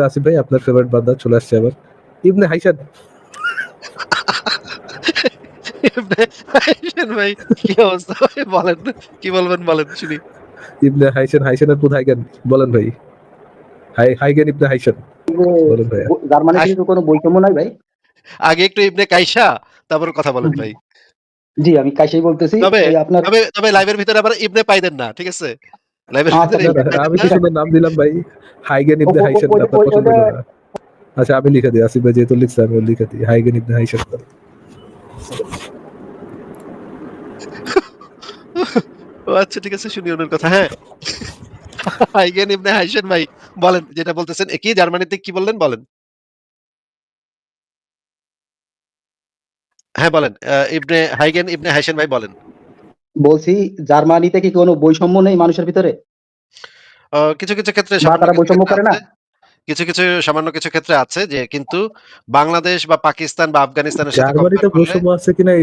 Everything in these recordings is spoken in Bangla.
আসিফ ভাই আপনার ফেভারিট বান্দা চলে আসছে আবার, ইবনে হাইশান। ইবনে হাইশান ভাই কি অবস্থা ভাই, বলেন কি বলবেন, বলেন শুনি। ইবনে হাইশান, হাইশানের পুত হাইগেন, বলেন ভাই। হাইগেন ইবনে হাইশান, বলেন ভাইয়া। জার্মানিতে কিন্তু কোনো বৈষম্য নাই ভাই। আগে একটু ইবনে কাইসা তারপর কথা বলেন ভাই। জি, আমি কাইসাই বলতেছি। তবে এই আপনার তবে তবে লাইভের ভিতরে আবার ইবনে পাইদেন না, ঠিক আছে? লাইভের আচ্ছা ভিতরে ঠিক ইবনে আছে। পাইদেন আমি না। তো শুধু নাম দিলাম ভাই, হাইগেন ইবনে হাইশান, আপনার পছন্দ ওইটা হলো না। আচ্ছা আমি লিখে দিই, আসিফ ভাই যেহেতু লিখছে আমি লিখে দিই, হাইগেন ইবনে হাইশান। ও আচ্ছা ঠিক আছে, শুনি ওনার কথা। হ্যাঁ, হাইগেন ইবনে হাইশান ভাই বলেন, যেটা বলতেছেন। কি জার্মানিতে কি বললেন, বলেন। হ্যাঁ বলেন, হাইগেন ইবনে হাইশান ভাই বলেন। বলছি, জার্মানিতে কি কোনো বৈষম্য নেই মানুষের ভিতরে? কিছু কিছু ক্ষেত্রে, বা সামান্য তারা কিছু বৈষম্য ক্ষেত্রে করে না? আছে, কিছু কিছু সামান্য কিছু ক্ষেত্রে আছে যে, কিন্তু বাংলাদেশ বা পাকিস্তান বা আফগানিস্তানের সাথে কম্পেয়ার জার্মানিতে করলে। বৈষম্য আছে কিনা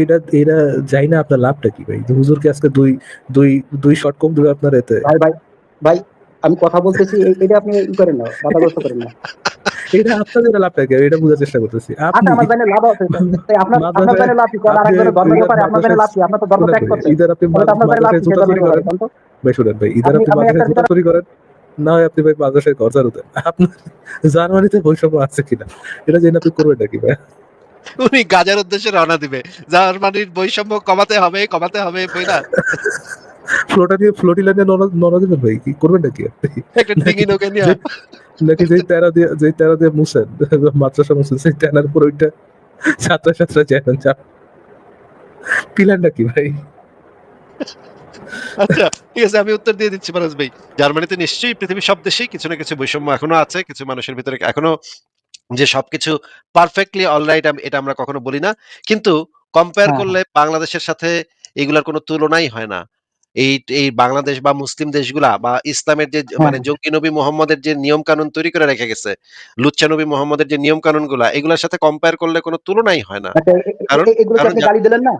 এটা যাই না, আপনার লাভটা কি ভাই? হুজুরকে আজকে দুই দুই দুই শট কম দিবে আপনার এতে। ভাই, ভাই, ভাই, আমি কথা বলতেছি, এটা আপনি ই করেন না, বাধাগ্রস্ত করেন না। এটা আপনাদের লাভটা কি, এটা বোঝার চেষ্টা করতেছি। আচ্ছা, আপনি আমার জানে লাভ আছে। তাই আপনার মাদ্রাসায় জানে লাভ কি? কারণ আপনি আরেকজনের ধর্মের ঈদের ব্যাপারে আপনার জানে মাদ্রাসায় লাভ কি? আপনার তো ধর্ম শুনেন ত্যাগ ভাই, করছেন। ঈদের আপনি তাহলে তো আপনার জানে লাভ মাদ্রাসায় কি? জুতা সেটা চুরি ধর্মের করেন। ব্যাপারে জানতো। ভাই শুনেন ভাই, ঈদের আমি আপনি আমি একটা মাদ্রাসায় জুতা ভিতরে চুরি করেন, না হয় আপনি ভাই মাদ্রাসায় ঘর ঝাড়ু দেন। আপনার জার্মানিতে বৈষম্য আছে কিনা এটা জেনে আপনি করবেন নাকি ভাই? উনি গাজার উদ্দেশ্যে রওনা দিবে। জার্মানির বৈষম্য কমাতে হবে, কমাতে হবে বইলা ফ্লোটিলা নিয়ে নড়া দিবেন ভাই, কি করবেন নাকি আপনি? একটা নাকি ডিঙি নৌকা নিয়া। যে নাকি যেই তেরা দিয়ে মুছেন মাদ্রাসা মুছেন, সেই তেনার উপর ওইটা ছাত্র যায় পিলারটা কি ভাই? আচ্ছা ঠিক আছে, আমি উত্তর দিয়ে দিচ্ছি মানস ভাই। জার্মানিতে নিশ্চয়ই পৃথিবীর সব দেশেই কিছু না কিছু বৈষম্য এখনো আছে, কিছু মানুষের ভিতরে এখনো, যে সবকিছু পারফেক্টলি অলরাইট এটা আমরা কখনো বলি না। কিন্তু কম্পেয়ার হ্যাঁ, হ্যাঁ। করলে বাংলাদেশের সাথে এগুলার কোনো তুলনাই হয় না। এই এই বাংলাদেশ বা মুসলিম দেশগুলা বা ইসলামের যে হ্যাঁ, মানে হ্যাঁ। জঙ্গি নবী মোহাম্মদের যে নিয়ম কানুন তৈরি করে রেখে গেছে, লুচ্চা নবী মোহাম্মদের যে নিয়ম কানুন গুলা, এগুলোর সাথে কম্পেয়ার করলে কোনো তুলনাই হয় না। আচ্ছা, কারণ এগুলোকে কারণ আপনি গালি দিলেন না?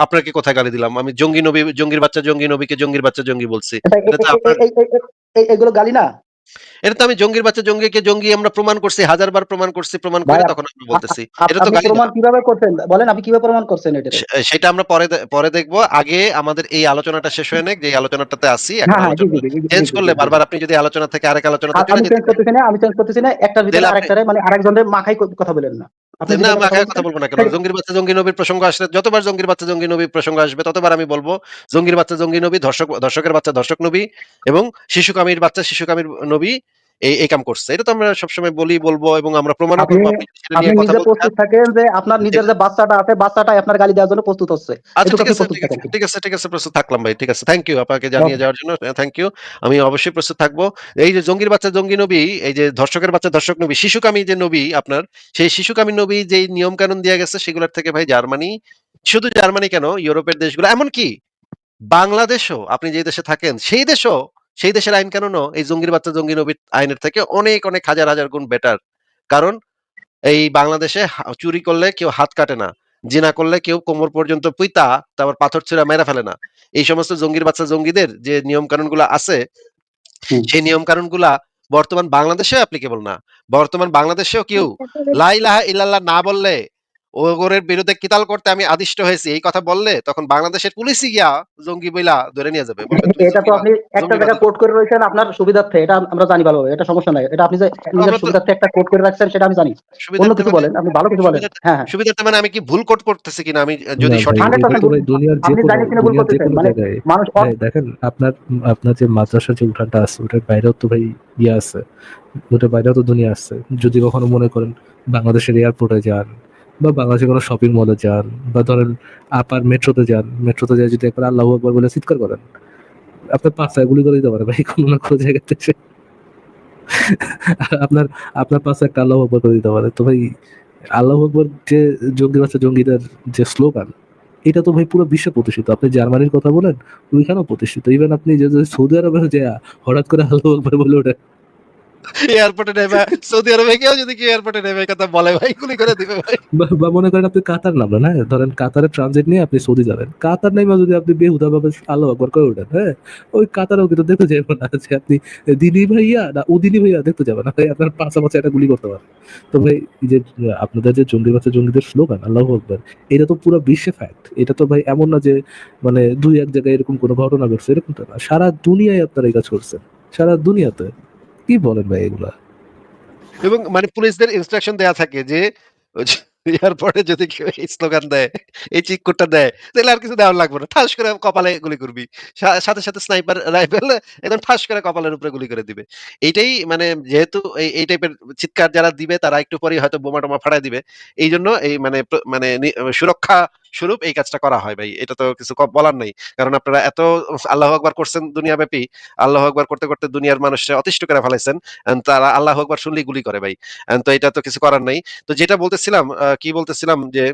আপনাকে কোথায় গালি দিলাম? আমি জঙ্গি নবী, জঙ্গির বাচ্চা জঙ্গি নবীকে জঙ্গির বাচ্চা জঙ্গি বলছি। এটা এটা তো আপনার, এগুলো গালি না? এটা তো আমি জঙ্গির বাচ্চা জঙ্গিকে জঙ্গি আমরা প্রমাণ করছি, হাজার বার প্রমাণ করছি, প্রমাণ করে ভাই, তখন আমরা বলতেছি। এটা তো আপনি গালি না। প্রমাণ কিভাবে করছেন? বলেন, আপনি কিভাবে প্রমাণ করছেন এটারে? সেটা আমরা পরে দেখব। আগে আমাদের এই আলোচনাটা শেষ হয়ে নেক, যে আলোচনাটাতে আছি। এখন হ্যাঁ, হ্যাঁ। জি, আলোচনা জি, জি, জি, চেঞ্জ জি, করলে জি, জি, জি। বারবার আপনি যদি আলোচনা থেকে আরেক আলোচনাতে চলে আমি যেতে চেঞ্জ চান, করতেছি না, একটার ভিতরে তাহলে আপনি আরেকটারে মানে আরেকজনের মাখাই কথা বলেন না। আপনি না, যেভাবে কথা মাখায় কথা বলছেন বলব না কেন? জঙ্গির বাচ্চা জঙ্গি নবীর প্রসঙ্গ আসলে, যতবার জঙ্গির বাচ্চা জঙ্গি নবীর প্রসঙ্গ আসবে ততবার আমি বলব, জঙ্গির বাচ্চা জঙ্গি নবী, ধর্ষকের বাচ্চা ধর্ষক নবী এবং শিশুকামীর বাচ্চা শিশুকামীর নবী এই কাম করছে। এটা তো আমরা সবসময় বলি, বলবো এবং আমরা প্রমাণও আপনি করব। আপনি যদি সেটা আপনি নিয়ে কথা নিজে বলতে চান, প্রস্তুত থাকেন যে আপনার নিজের যে বাচ্চাটা আছে, বাচ্চাটাই আপনার গালি দেওয়ার জন্য প্রস্তুত হচ্ছে। আচ্ছা এটুকু ঠিক আপনি আছে, প্রস্তুত ঠিক আছে, থাকেন। ঠিক আছে, ঠিক আছে, প্রস্তুত থাকলাম ভাই। ঠিক আছে। থ্যাংক ইউ আপনাকে জানিয়ে ওকে। যাওয়ার জন্য। Thank you. আমি অবশ্যই প্রস্তুত থাকবো। এই যে জঙ্গির বাচ্চা জঙ্গি নবী, এই যে ধর্ষকের বাচ্চা ধর্ষক নবী, শিশুকামী যে নবী আপনার, সেই শিশুকামী নবী যেই নিয়ম কানুন দেয়া গেছে সেগুলোর থেকে ভাই জার্মানি, শুধু জার্মানি কেন, ইউরোপের দেশগুলো, এমনকি বাংলাদেশও, আপনি যে দেশে থাকেন সেই দেশও, সেই দেশের আইন কানুনও এই জঙ্গির বাচ্চা জঙ্গি নবীর আইনের থেকে অনেক অনেক হাজার হাজার গুণ বেটার। কারণ এই বাংলাদেশে চুরি করলে কেউ হাত কাটে না। জিনা করলে কেউ কোমর পর্যন্ত পুইতা তারপর পাথর ছুঁড়া মেরে ফেলে না। এই সমস্ত জঙ্গির বাচ্চা জঙ্গিদের যে নিয়ম কানুনগুলা আছে, হুম। সেই নিয়ম কানুনগুলা বর্তমান বাংলাদেশেও অ্যাপ্লিকেবল না। বর্তমান বাংলাদেশেও কেউ লা ইলাহা ইল্লাল্লাহ না বললে, ওগোরের বিরুদ্ধে কিতাল করতে আমি আদিষ্ট হয়েছি এই কথা বললে, তখন বাংলাদেশের পুলিশই গিয়া জঙ্গি বইলা ধরে নিয়ে যাবে। বলবে তুমি এটা তো আপনি একটা জঙ্গিবাদী জায়গায় লোক। কোট করে রয়েছেন আপনার সুবিধার্থে। এটা আমরা জানি ভালোভাবে। এটা সমস্যা নাই। এটা আপনি যে নিজের আমরা তো সুবিধার্থে একটা কোট করে রাখছেন সেটা আমি জানি। অন্য সুবিধার্থে কিছু মানে, বলেন। আপনি ভালো কিছু বলেন। সুবিধার্থে হ্যাঁ, হ্যাঁ। সুবিধার্থে মানে আমি কি ভুল কোট করতেছি কিনা, আমি না যদি ভাই, সঠিক কোট এটা 100% তো ভুল। ভাই দুনিয়ার যে আপনি কোনো জানি শুনে ভুল করতেছেন। মানে জায়গায়। মানুষ ভাই দেখেন, আপনার আপনার যে মাদ্রাসার যে উঠানটা আছে ওটার বাইরেও তো ভাই ইয়ে আছে, ওটার বাইরেও তো দুনিয়া আছে। যদি কখনো মনে করেন বাংলাদেশের এয়ারপোর্টে যান, বা বাংলাদেশের কোনো শপিং মলে যান, বা ধরেন আপার মেট্রোতে যান, মেট্রোতে যাই যদি একবার আল্লাহু আকবার বলে চিৎকার করেন, আপনার পাঁচটায় গুলি করে দিতে পারে ভাই কোনো না কোনো জায়গাতে এসে। আপনার আপনার পাশে একটা আল্লাহু আকবার করে দিতে পারে। তো ভাই আল্লাহু আকবার যে জঙ্গি বাচ্চা জঙ্গিদের যে স্লোগান, এটা তো ভাই পুরো বিশ্বে প্রতিষ্ঠিত। আপনি জার্মানির কথা বলেন, ওইখানেও প্রতিষ্ঠিত। ইভেন আপনি যে সৌদি আরবে যে হঠাৎ করে আল্লাহু আকবার বলে ওঠে, এয়ারপোর্টে নেমে সৌদি আরবে কেউ যদি কেউ এয়ারপোর্টে নেমে এই কথা বলে ভাই গুলি করে দিবে ভাই। বা মনে করেন আপনি কাতার নামলেন, হ্যাঁ ধরেন কাতারের ট্রানজিট নিয়ে আপনি সৌদি যাবেন, কাতার নাইমা যদি আপনি বেহুদা ভাবে আল্লাহু আকবার করে ওঠেন, হ্যাঁ ওই কাতারেও কিন্তু দেখতে যাবেন না যে আপনি দিনী ভাইয়া না উদিনী ভাইয়া দেখতে যাবেন না ভাই, আপনার পাঁচা পাঁচা একটা গুলি করতে পারে। তো ভাই এই যে আপনাদের যে জঙ্গি বাচ্চা জঙ্গিদের স্লোগান আল্লাহু আকবার, এটা তো পুরো বিশ্বে ফ্যাক্ট। এটা তো ভাই এমন না যে মানে দুই এক জায়গায় এরকম কোনো ঘটনা ঘটছে, এরকম তো না, সারা দুনিয়ায় আপনারা এই কাজ করছেন, সারা দুনিয়াতে। কি বলেন ভাই এগুলা? এবং মানে পুলিশদের ইনস্ট্রাকশন দেয়া থাকে যে এয়ারপোর্টে যদি কেউ এই স্লোগান দেয়, এই চিৎকারটা দেয়, তাহলে আর কিছু দেওয়ার লাগবে না। ঠাস করে কপালে গুলি করবি। সাথে, সাথে স্নাইপার রাইফেল একদম ঠাস করে কপালের উপরে গুলি করে দিবে। এইটাই মানে যেহেতু এই টাইপের চিৎকার যারা দিবে তারা একটু পরেই হয়তো বোমা-টোমা ফাটায় দিবে। এইজন্য এই মানে মানে সুরক্ষা স্বরূপ এই কাজটা করা হয় ভাই। এটা তো কিছু বলার নাই। কারণ আপনারা এত আল্লাহু আকবার করছেন দুনিয়াব্যাপী। আল্লাহু আকবার করতে, করতে দুনিয়ার মানুষরা অতিষ্ঠ করে ফেলাইছেন। তারা আল্লাহু আকবার শুনলেই গুলি করে ভাই। তো এটা তো কিছু করার নাই। তো যেটা বলতেছিলাম কি বলতেছিলাম যে,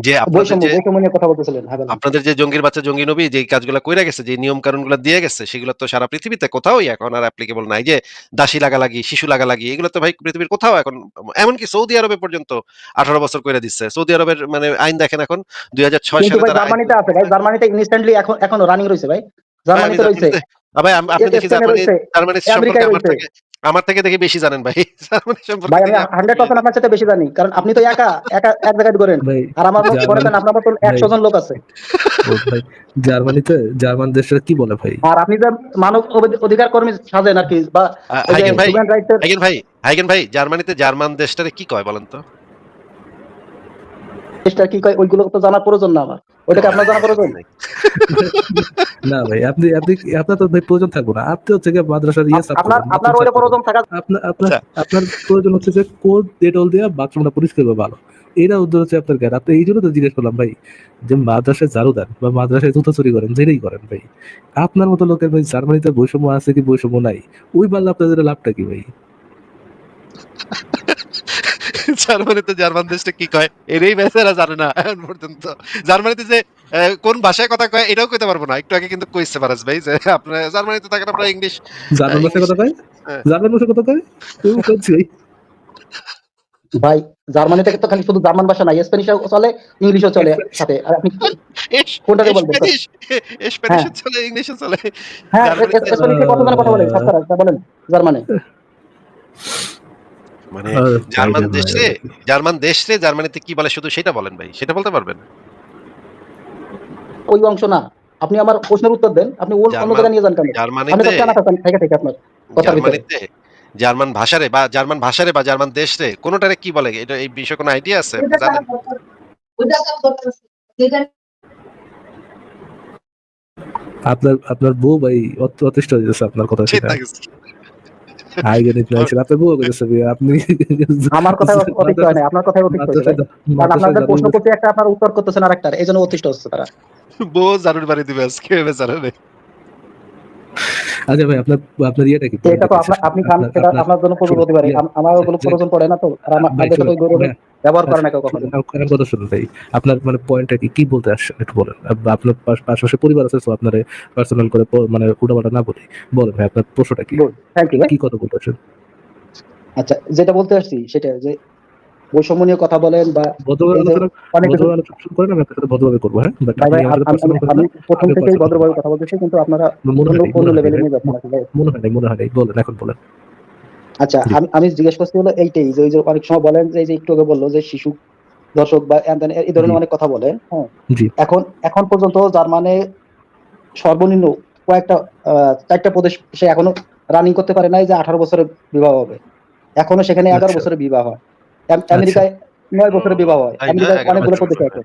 যে আপনাদের যে বৈষম্য নিয়ে কথা বলতেছিলেন, হ্যাঁ বলেন। আপনাদের যে জঙ্গির বাচ্চা জঙ্গি নবী যে কাজগুলা কইরা গেছে, যে নিয়ম কানুনগুলা দিয়ে গেছে সেগুলো তো সারা পৃথিবীতে কোথাওই এখন আর অ্যাপ্লিকেবল নাই। যে দাসী লাগালাগি, শিশু লাগালাগি এগুলো তো ভাই পৃথিবীর কোথাও এখন এমনকি সৌদি আরবে পর্যন্ত 18 বছর কইরা দিচ্ছে। সৌদি আরবের মানে আইন দেখেন এখন 2006 কিন্তু সালে ভাই তারা আইন জার্মানিতে আছে ভাই, জার্মানিতে ইনস্ট্যান্টলি এখনো রানিং রয়েছে ভাই, ভাই আমি জার্মানিতে রয়েছে, জার্মানিতে ভাই আপনি দেখি স্পেনে রয়েছে, জার্মানি সম্পর্কে আমেরিকায় রয়েছে। আমার থেকে দেখি বেশি জানেন ভাই। জার্মানি সম্পর্কে ভাই আমি দেখি আপনি বেশি 100% জানেন। আপনার সাথে বেশি জানি, কারণ আপনি তো একা একা এক জায়গায় করেন, ভাই আর আমার মনে জার্মান করেন আপনার মতন ভাই 100 জন লোক আছে। ও ভাই জার্মানিতে জার্মান দেশটা কি বলে ভাই? আর আপনি যে মানব অধিকার কর্মী সাজেন আর কি, বা ওই যে হাইগেন ভাই, হিউম্যান রাইটস এর হাইগেন ভাই, হাইগেন ভাই জার্মানিতে জার্মান দেশটারে কি কয় বলেন তো? চেষ্টা কি কয় ওইগুলো তো জানার প্রয়োজন না আমার, ওইটাকে আপনার জানা প্রয়োজন। না ভাই আপনি আপনি আপনার তো ভাই প্রয়োজন থাকবো না, আপনি হচ্ছে গিয়ে মাদ্রাসার ইয়ে সাফ আপনার করবেন, আপনার বাথরুম ওইটা সাফ করবেন। প্রয়োজন থাকা। আপনার আপনার আচ্ছা, আপনার প্রয়োজন হচ্ছে যে কোন ডেটল দিয়ে বাথরুমটা পরিষ্কার করবে ভালো, এটা উদ্দেশ্য হচ্ছে আপনার জ্ঞান। আপনি এই জন্য তো জিজ্ঞেস করলাম ভাই যে মাদ্রাসায় ঝাড়ু দেন বা মাদ্রাসায় জুতো চুরি করেন, যেটাই করেন ভাই, আপনার মতো লোকের ভাই জার্মানিতে বৈষম্য আছে কি বৈষম্য নাই, ওই বললে আপনাদের লাভটা কি ভাই? জার্মানিতে জার্মান দেশটা কি কয় এরই বেচারা জানে না এখন পর্যন্ত। জার্মানিতে যে কোন ভাষায় কথা কয় এটাও কইতে পারবো না। একটু আগে কিন্তু কইছে ফারাজ ভাই যে আপনারা জার্মানিতে থাকেন আপনারা ইংলিশ জার্মান ভাষায় ইংলিশ কথা কয়, হ্যাঁ। জার্মান ভাষায় কথা কয়, করছি ভাই। ভাই জার্মানিতে তো খালি শুধু জার্মান ভাষা নাই, স্প্যানিশও চলে, ইংলিশও চলে সাথে। আর আপনি কোনটাকে বলবেন? স্প্যানিশ হ্যাঁ স্প্যানিশও চলে ইংলিশও চলে। হ্যাঁ, জার্মানিতে স্প্যানিশে কতজন কথা বলে সব তারা বলেন জার্মানে? মানে ভাই রে ভাই, জার্মান দেশ রে জার্মানিতে কি বলে শুধু সেটা বলেন ভাই। সেটা বলতে পারবেন? ওই অংশ না, আপনি আমার প্রশ্নের উত্তর দেন, আপনি অন্য জার্মান জায়গায় নিয়ে যান কেন? আমি জার্মানিতে তো জানা থাকেন থেকে থেকে আপনার কথার ভিতরে। জার্মানিতে জার্মান ভাষারে বা জার্মান ভাষারে বা জার্মান দেশরে কোনটারে কি বলে? এটা এই বিষয়ে কোনো আইডিয়া আছে? আপনি জানেন? আপনার আপনার বউ ভাই অতিষ্ঠ হয়ে যাচ্ছে আপনার কথা শুনে। চিন্তা গেছে। আইগেনিক নাইছেন আপনার বউ গেছে ভাই, আপনি আমার কথাই অতিষ্ঠ হয় না, আপনার কথাই অতিষ্ঠ হয়েছে ভাই। কারণ আপনাদের প্রশ্ন করতে একটা, আপনার উত্তর করতেছেন আরেকটা, এই জন্য অতিষ্ঠ হচ্ছে তারা। বউ জারুর বাড়ি দিবে আজকে বেচারা রে। আচ্ছা ভাই আপনার আপনার ইয়েটা কি? এটা তো আপনি খান, সেটা আপনার জন্য প্রয়োজন হতে পারে, আমার ওগুলো প্রয়োজন পড়ে না তো। আর আমাদের সাথে গৌরবে ব্যবহার করে না কেউ কখনো। কথা শুনুন ভাই, আপনার মানে পয়েন্টটা কি বলতে আসছেন একটু বলেন। আপনার পাশাপাশি পরিবার আছে, তো আপনার পার্সোনাল করে মানে উল্টাপাল্টা না বলি, বলেন ভাই আপনার প্রশ্নটা কি, থ্যাংক ইউ ভাই। কি কথা বলতে আসছেন? আচ্ছা, যেটা বলতে আসছি সেটা যে বৈষম্য নিয়ে কথা বলেন বা ভদ্রভাবে এই যে আলোচনা অনেক কিছু। ভদ্রভাবে আলোচনা শুরু করেন, আমি আপনার সাথে ভদ্রভাবে করবো, হ্যাঁ বাট ভাই আপনি ভাই, আমাদের পার্সোনাল কথা আমি প্রথম আমি থেকেই personal ভদ্রভাবে কথা বলতেছি, কিন্তু আপনারা মনে হয় অন্য নাই, লেভেলে নিয়ে যাচ্ছেন আর কি ভাই। মনে হয় নাই, বলেন এখন বলেন। আচ্ছা, জি। আমি জিজ্ঞেস করছি হলো এইটাই যে ওই যে অনেক সময় বলেন যে এই যে একটু আগে বললো যে শিশু দর্শক বা এই ধরনের জি অনেক কথা বলে, হ্যাঁ। জি এখন পর্যন্ত জার্মানে সর্বনিম্ন কয়েকটা 4টা প্রদেশ সে এখনো রানিং করতে পারে নাই যে 18 বছরে বিবাহ হবে। এখনো সেখানে 11 আচ্ছা বছরে বিবাহ হয়। আচ্ছা আমেরিকায় 9 বছরে বিবাহ হয়। তাই না? আমেরিকায় 11 অনেকগুলো বছর প্রদেশ বয়সে। আছে।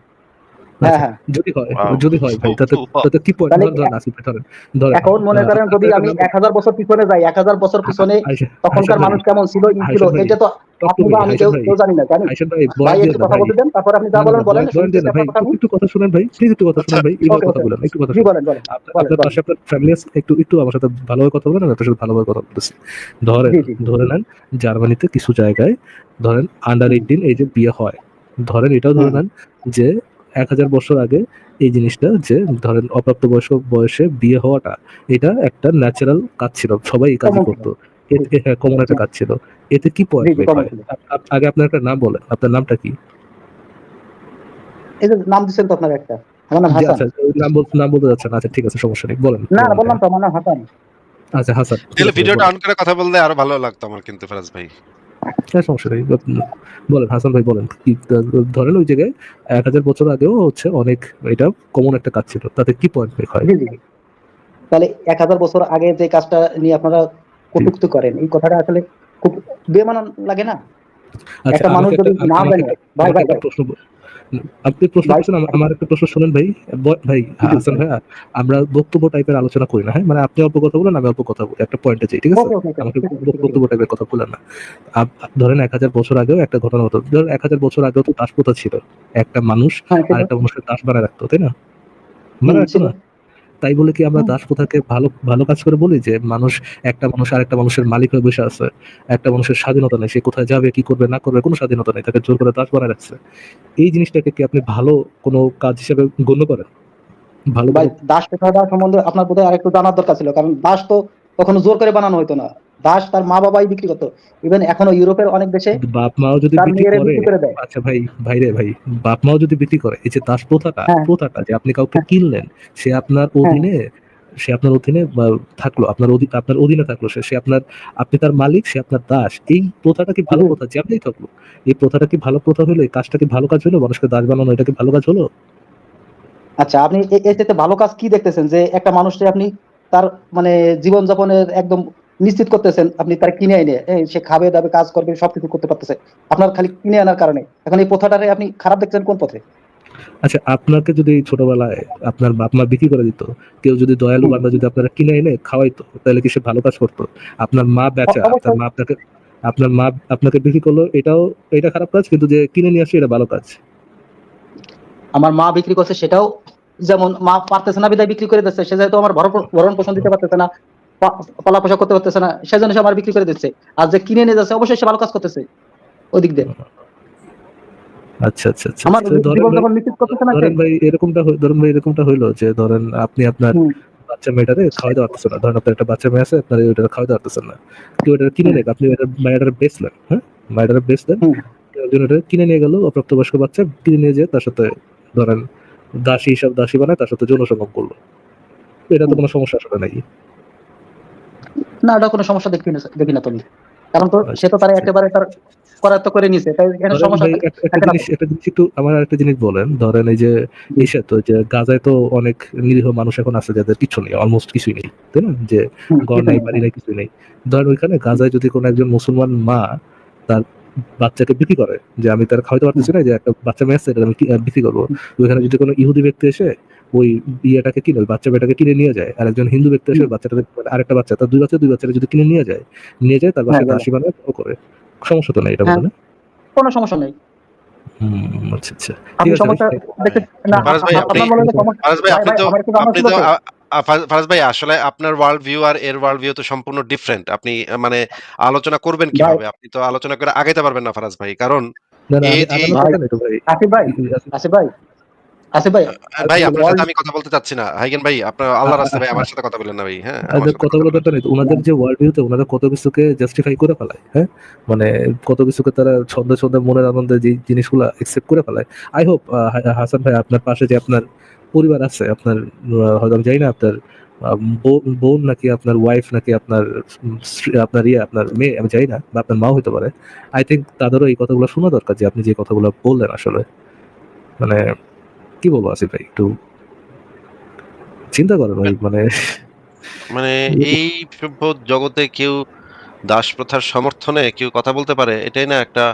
হ্যাঁ আচ্ছা, হ্যাঁ। ওয়াও! যদি হয় ভাই তাতে তাতে কি পয়েন্ট তাহলে ধরেন আসিফ ভাই, ধরেন এখন মনে করেন যদি আমি 1000 বছর পিছনে যাই, 1000 বছর পিছনে তখনকার মানুষ কেমন ছিল, ই ছিল, এটা তো আপনি বা আমি কেউ জানি না, জানি। আইসেন ভাই ভাই বয়ান দিয়ে একটু না কথা ভাই, বলতে দেন, তারপর আপনি যা বলেন বলেন, বয়ান দিয়ে শুনতেছি না ভাই, আপনার কথা আমি। একটু কথা শুনেন ভাই, প্লিজ একটু কথা আচ্ছা, শুনেন ভাই, এইভাবে ওকে কথা ওকে, বলেন, একটু কথা জি শুনেন। বলেন বলেন আপনার বলেন। পাশে আপনার ফ্যামিলি আছে, একটু একটু আমার সাথে ভালোভাবে কথা বলেন, আপনার সাথে ভালোভাবে কথা বলতেছি। ধরেন জি জি ধরে নেন জার্মানিতে কিছু জায়গায় ধরেন আন্ডার 18 এই যে বিয়ে হয়, ধরেন এটাও ধরে নেন যে 1000 বছর আগে এই জিনিসটা যে ধরেন অপ্রাপ্ত বয়সে বিয়ে হওয়াটা এটা একটা ন্যাচারাল কাজ ছিল, সবাই এই কাজই কমন ছিল। করতো। কমন একটা কাজ ছিল। এতে কি জি পয়েন্ট জি মেক কমন হয়? ছিল। আগে আপনার একটা নাম বলেন। আপনার নামটা কি? এই যে নাম দিচ্ছেন তো আপনার একটা, আমার নাম জি, হাসান। আচ্ছা, ওই নাম বলতে যাচ্ছেন। আচ্ছা, ঠিক আছে, সমস্যা নেই। বলেন, না বলেন বললাম ভাইয়া। তো আমার নাম হাসান। আচ্ছা, হাসান। ঠিক তাহলে আছে ভাই, ভিডিওটা বলেন। অন করে কথা বললে আরো ভালো লাগতো আমার কিন্তু ফারাজ ভাই। হ্যাঁ, সমস্যা নেই। বলেন হাসান ভাই, বলেন। কি ধরেন ওই জায়গায় ১,০০০ বছর আগেও হচ্ছে অনেক, এটা কমন একটা কাজ ছিল। তাতে কি পয়েন্ট মেক হয়? জি জি। তাহলে ১,০০০ বছর আগে যে কাজটা নিয়ে আপনারা কটূক্তি করেন, এই কথাটা আসলে খুব বেমানান লাগে না? আচ্ছা, একটা মানুষ আমাকে একটা যদি না আমাকে জানে, একটা ভাই আমাকে ভাই একটা ভাই প্রশ্ন আপনি প্রশ্ন ভাই করছেন, আমার একটা প্রশ্ন শুনেন ভাই। ভাই জি হাসান ভাইয়া, আমরা বক্তব্য টাইপের আলোচনা করি না, হ্যাঁ? মানে আপনি অল্প কথা বলেন, আমি অল্প কথা বলি। একটা পয়েন্টে যাই, ঠিক আছে? ওকে ওকে ওকে আমাকে ঠিক আছে ঠিক আছে ঠিক বক্তব্য আছে। টাইপের কথা বলেন না। ধরেন ১,০০০ বছর আগেও একটা ঘটনা হতো। ধরেন ১,০০০ বছর আগেও তো দাসপ্রথা ছিল। একটা মানুষ হ্যাঁ ছিল। আরেকটা মানুষকে দাস বানায় রাখতো, তাই না? বানায় রাখতো ছিল। না? তাই বলে কি আমরা হুম, দাসপ্রথাকে ভালো ভালো কাজ করে বলি যে একটা মানুষ আরেকটা মানুষের মালিক হয়ে বসে আছে? একটা মানুষের স্বাধীনতা নেই। সে কোথায় যাবে, কি করবে না করবে কোনো স্বাধীনতা নেই। তাকে জোর করে দাস বানায় রাখছে। এই জিনিসটাকে কি আপনি ভালো কোনো কাজ হিসেবে গণ্য করেন? ভালো ভাই কোনো দাস প্রথাটা সম্বন্ধে আপনার বোধহয় আরেকটু জানার দরকার ছিল, কারণ দাস তো কখনো জোর করে বানানো হতো না। দাস তার মা বাবাই বিক্রি করতো। ইভেন এখনো ইউরোপের অনেক দেশে বাপ-মাও যদি তার বিক্রি মেয়েরে করে, বিক্রি করে দেয়। আচ্ছা ভাই, ভাইরে ভাই, বাপ-মাও যদি বিক্রি করে, এই যে দাস হ্যাঁ প্রথাটা যে আপনি কাউকে হ্যাঁ কিনলেন, সে আপনার হ্যাঁ। অধীনে সে আপনার অধীনে থাকলো, আপনার অধীনে থাকলো সে। আপনি তার মালিক, সে আপনার দাস। এই প্রথাটা কি ভালো জি। প্রথা? যেমনিই থাকলো। এই প্রথাটা কি ভালো প্রথা হলো? এই কাজটা কি ভালো কাজ হলো? মানুষকে দাস বানানো, এটা কি ভালো কাজ হলো? আচ্ছা, আপনি এর চাইতে ভালো কাজ কি দেখতেছেন, যে একটা মানুষকে আপনি তার মানে জীবনযাপনের একদম নিশ্চিত করতেছেন, আপনি তার কিনে এনে সে খাবে দাবে কাজ করবে সবকিছু করতে পারতেছে আপনার খালি কিনে আনার কারণে। এখন এই প্রথাটারে আপনি খারাপ দেখছেন কোন পথে? আচ্ছা, আপনাকে যদি ছোটবেলায় আপনার বাপ-মা বিক্রি করে দিত, কেউ যদি দয়ালু হুম, বান্দা যদি আপনারা কিনে এনে খাওয়াইতো, তাহলে কি সে ভালো কাজ করতো? আপনার মা বেচা, অবশ্যই। আপনার মা আপনাকে বিক্রি করলো, এটা খারাপ কাজ, কিন্তু যে কিনে নিয়ে আসছে এটা ভালো কাজ। আমার মা বিক্রি করছে সেটাও, যেমন মা পারতেছে না বিদায় বিক্রি করে দিচ্ছে, সে যেহেতু আমার ভরণ পোষণ দিতে পারতেছে না, পালা পোষা করতে পারতেছে না, সেজন্য সে আমার বিক্রি করে দিচ্ছে। আর যে কিনে নিয়ে যাচ্ছে অবশ্যই সে ভালো কাজ করতেছে ওই দিক দিয়ে। আচ্ছা, আচ্ছা, আচ্ছা। আমার তো জীবনযাপন নিশ্চিত করতেছে না সে। ধরেন ভাই এরকমটা হইলো যে ধরেন আপনি আপনার হুম বাচ্চা মেয়েটারে খাওয়াইতে পারতেছেন না। ধরেন আপনার একটা বাচ্চা মেয়ে আছে, আপনার ওইটারে খাওয়াইতে পারতেছেন না। কেউ এটা কিনে হুম নেক, আপনি মেয়েটারে বেচলেন, হ্যাঁ? মেয়েটারে বেচলেন। হুম। কেউ একজন এটা কিনে নিয়ে গেল, অপ্রাপ্তবয়স্ক বাচ্চা কিনে নিয়ে যেয়ে তার সাথে ধরেন দাসী বানায় তার সাথে যৌন সঙ্গম করলো। এটা তো হুম। কোনো সমস্যা আসলে নাই। না, ওটা কোনো সমস্যা দেখি না তুমি। কারণ তো সে আচ্ছা, তো আচ্ছা, তার আচ্ছা। একেবারে তার করার তো করে নিছে, তাই এখানে ধরেন সমস্যা ভাই থাকে না তো। একটা জিনিস একটু আমার আরেকটা জিনিস বলেন। ধরেন এই যে জি। ইসে তো যে গাজায় তো অনেক নিরীহ মানুষ এখন আছে যাদের কিছু নেই, অলমোস্ট কিছুই নেই। তাই না? যে ঘর কিছু নাই, নেই, বাড়ি হ্যাঁ। নাই, কিছুই নেই। ধরেন ওইখানে হুম, গাজায় যদি কোনো একজন মুসলমান মা তার বাচ্চাকে বিক্রি করে, যে আমি তার খাওয়াইতে হুম, পারতেছি না, যে একটা বাচ্চা মেয়ে আছে, এটা আমি বিক্রি করবো। হুম, ওইখানে যদি কোনো ইহুদি ব্যক্তি এসে ওই ইয়েটাকে কিনে, ওই বাচ্চা মেয়েটাকে কিনে নিয়ে যায়, আর একজন হিন্দু ব্যক্তি এসে হুম, ওই বাচ্চাটাকে, মানে আরেকটা বাচ্চা, তার দুই বাচ্চারা যদি কিনে নিয়ে যায় তার হ্যাঁ বাসায় বলো। দাসী বানায়, ও করে। সমস্যা তো নাই এটা হ্যাঁ, মনে, না? কোনো সমস্যা নেই। আচ্ছা, আচ্ছা। ঠিক আপনি আছে ভাই। সমস্যা দেখতে না, ফারাজ ভাই আপনি আপনার বলে যে সমস্যা। ফারাজ ভাই ভাই ভাই আমার একটু জানার আপনি ছিল তো তো। ফারাজ ভাই আসলে আপনার ওয়ার্ল্ড ভিউ আর এর ওয়ার্ল্ড ভিউ তো সম্পূর্ণ ডিফারেন্ট। আপনি মানে আলোচনা করবেন ভাই কিভাবে? আপনি তো আলোচনা করে আগাইতে পারবেন না ফারাজ ভাই। কারণ না, না, এই আমি যে আগানোর ভাই কথা নাই তো ভাই। আসিফ ভাই, আসলে আসিফ ভাই, আসিফ ভাই, ভাই আপনার সাথে ওয়ার্ল্ড। আমি কথা বলতে চাচ্ছি না। হাইগেন ভাই আপনার আল্লাহর রাস্তায় ভাই আমার সাথে কথা বলেন না ভাই। হ্যাঁ? আমার সাথে কথা কথা বলার বলেন। দরকার নেই তো। উনাদের যে ওয়ার্ল্ড ভিউতে ওনারা কত কিছুকে জাস্টিফাই করে ফেলায়, হ্যাঁ? মানে কত কিছুকে তারা ছন্দে ছন্দে মনের আনন্দে যে জিনিসগুলা একসেপ্ট করে ফেলায়। আই হোপ হাসান ভাই, আপনার পাশে যে আপনার পরিবার আছে, আপনার হয়তো আমি জানি না আপনার বোন নাকি আপনার ওয়াইফ নাকি আপনার আপনার আপনার মেয়ে, আমি জানি না, বা আপনার মাও হতে পারে। আই থিঙ্ক তাদেরও এই কথাগুলো শোনা দরকার, যে আপনি যে কথাগুলো বললেন আসলে, মানে কি বলবো আসিফ ভাই, একটু চিন্তা করেন ভাই, মানে মানে এই সভ্য জগতে কেউ দাসপ্রথার সমর্থনে কেউ কথা বলতে পারে এটাই না একটা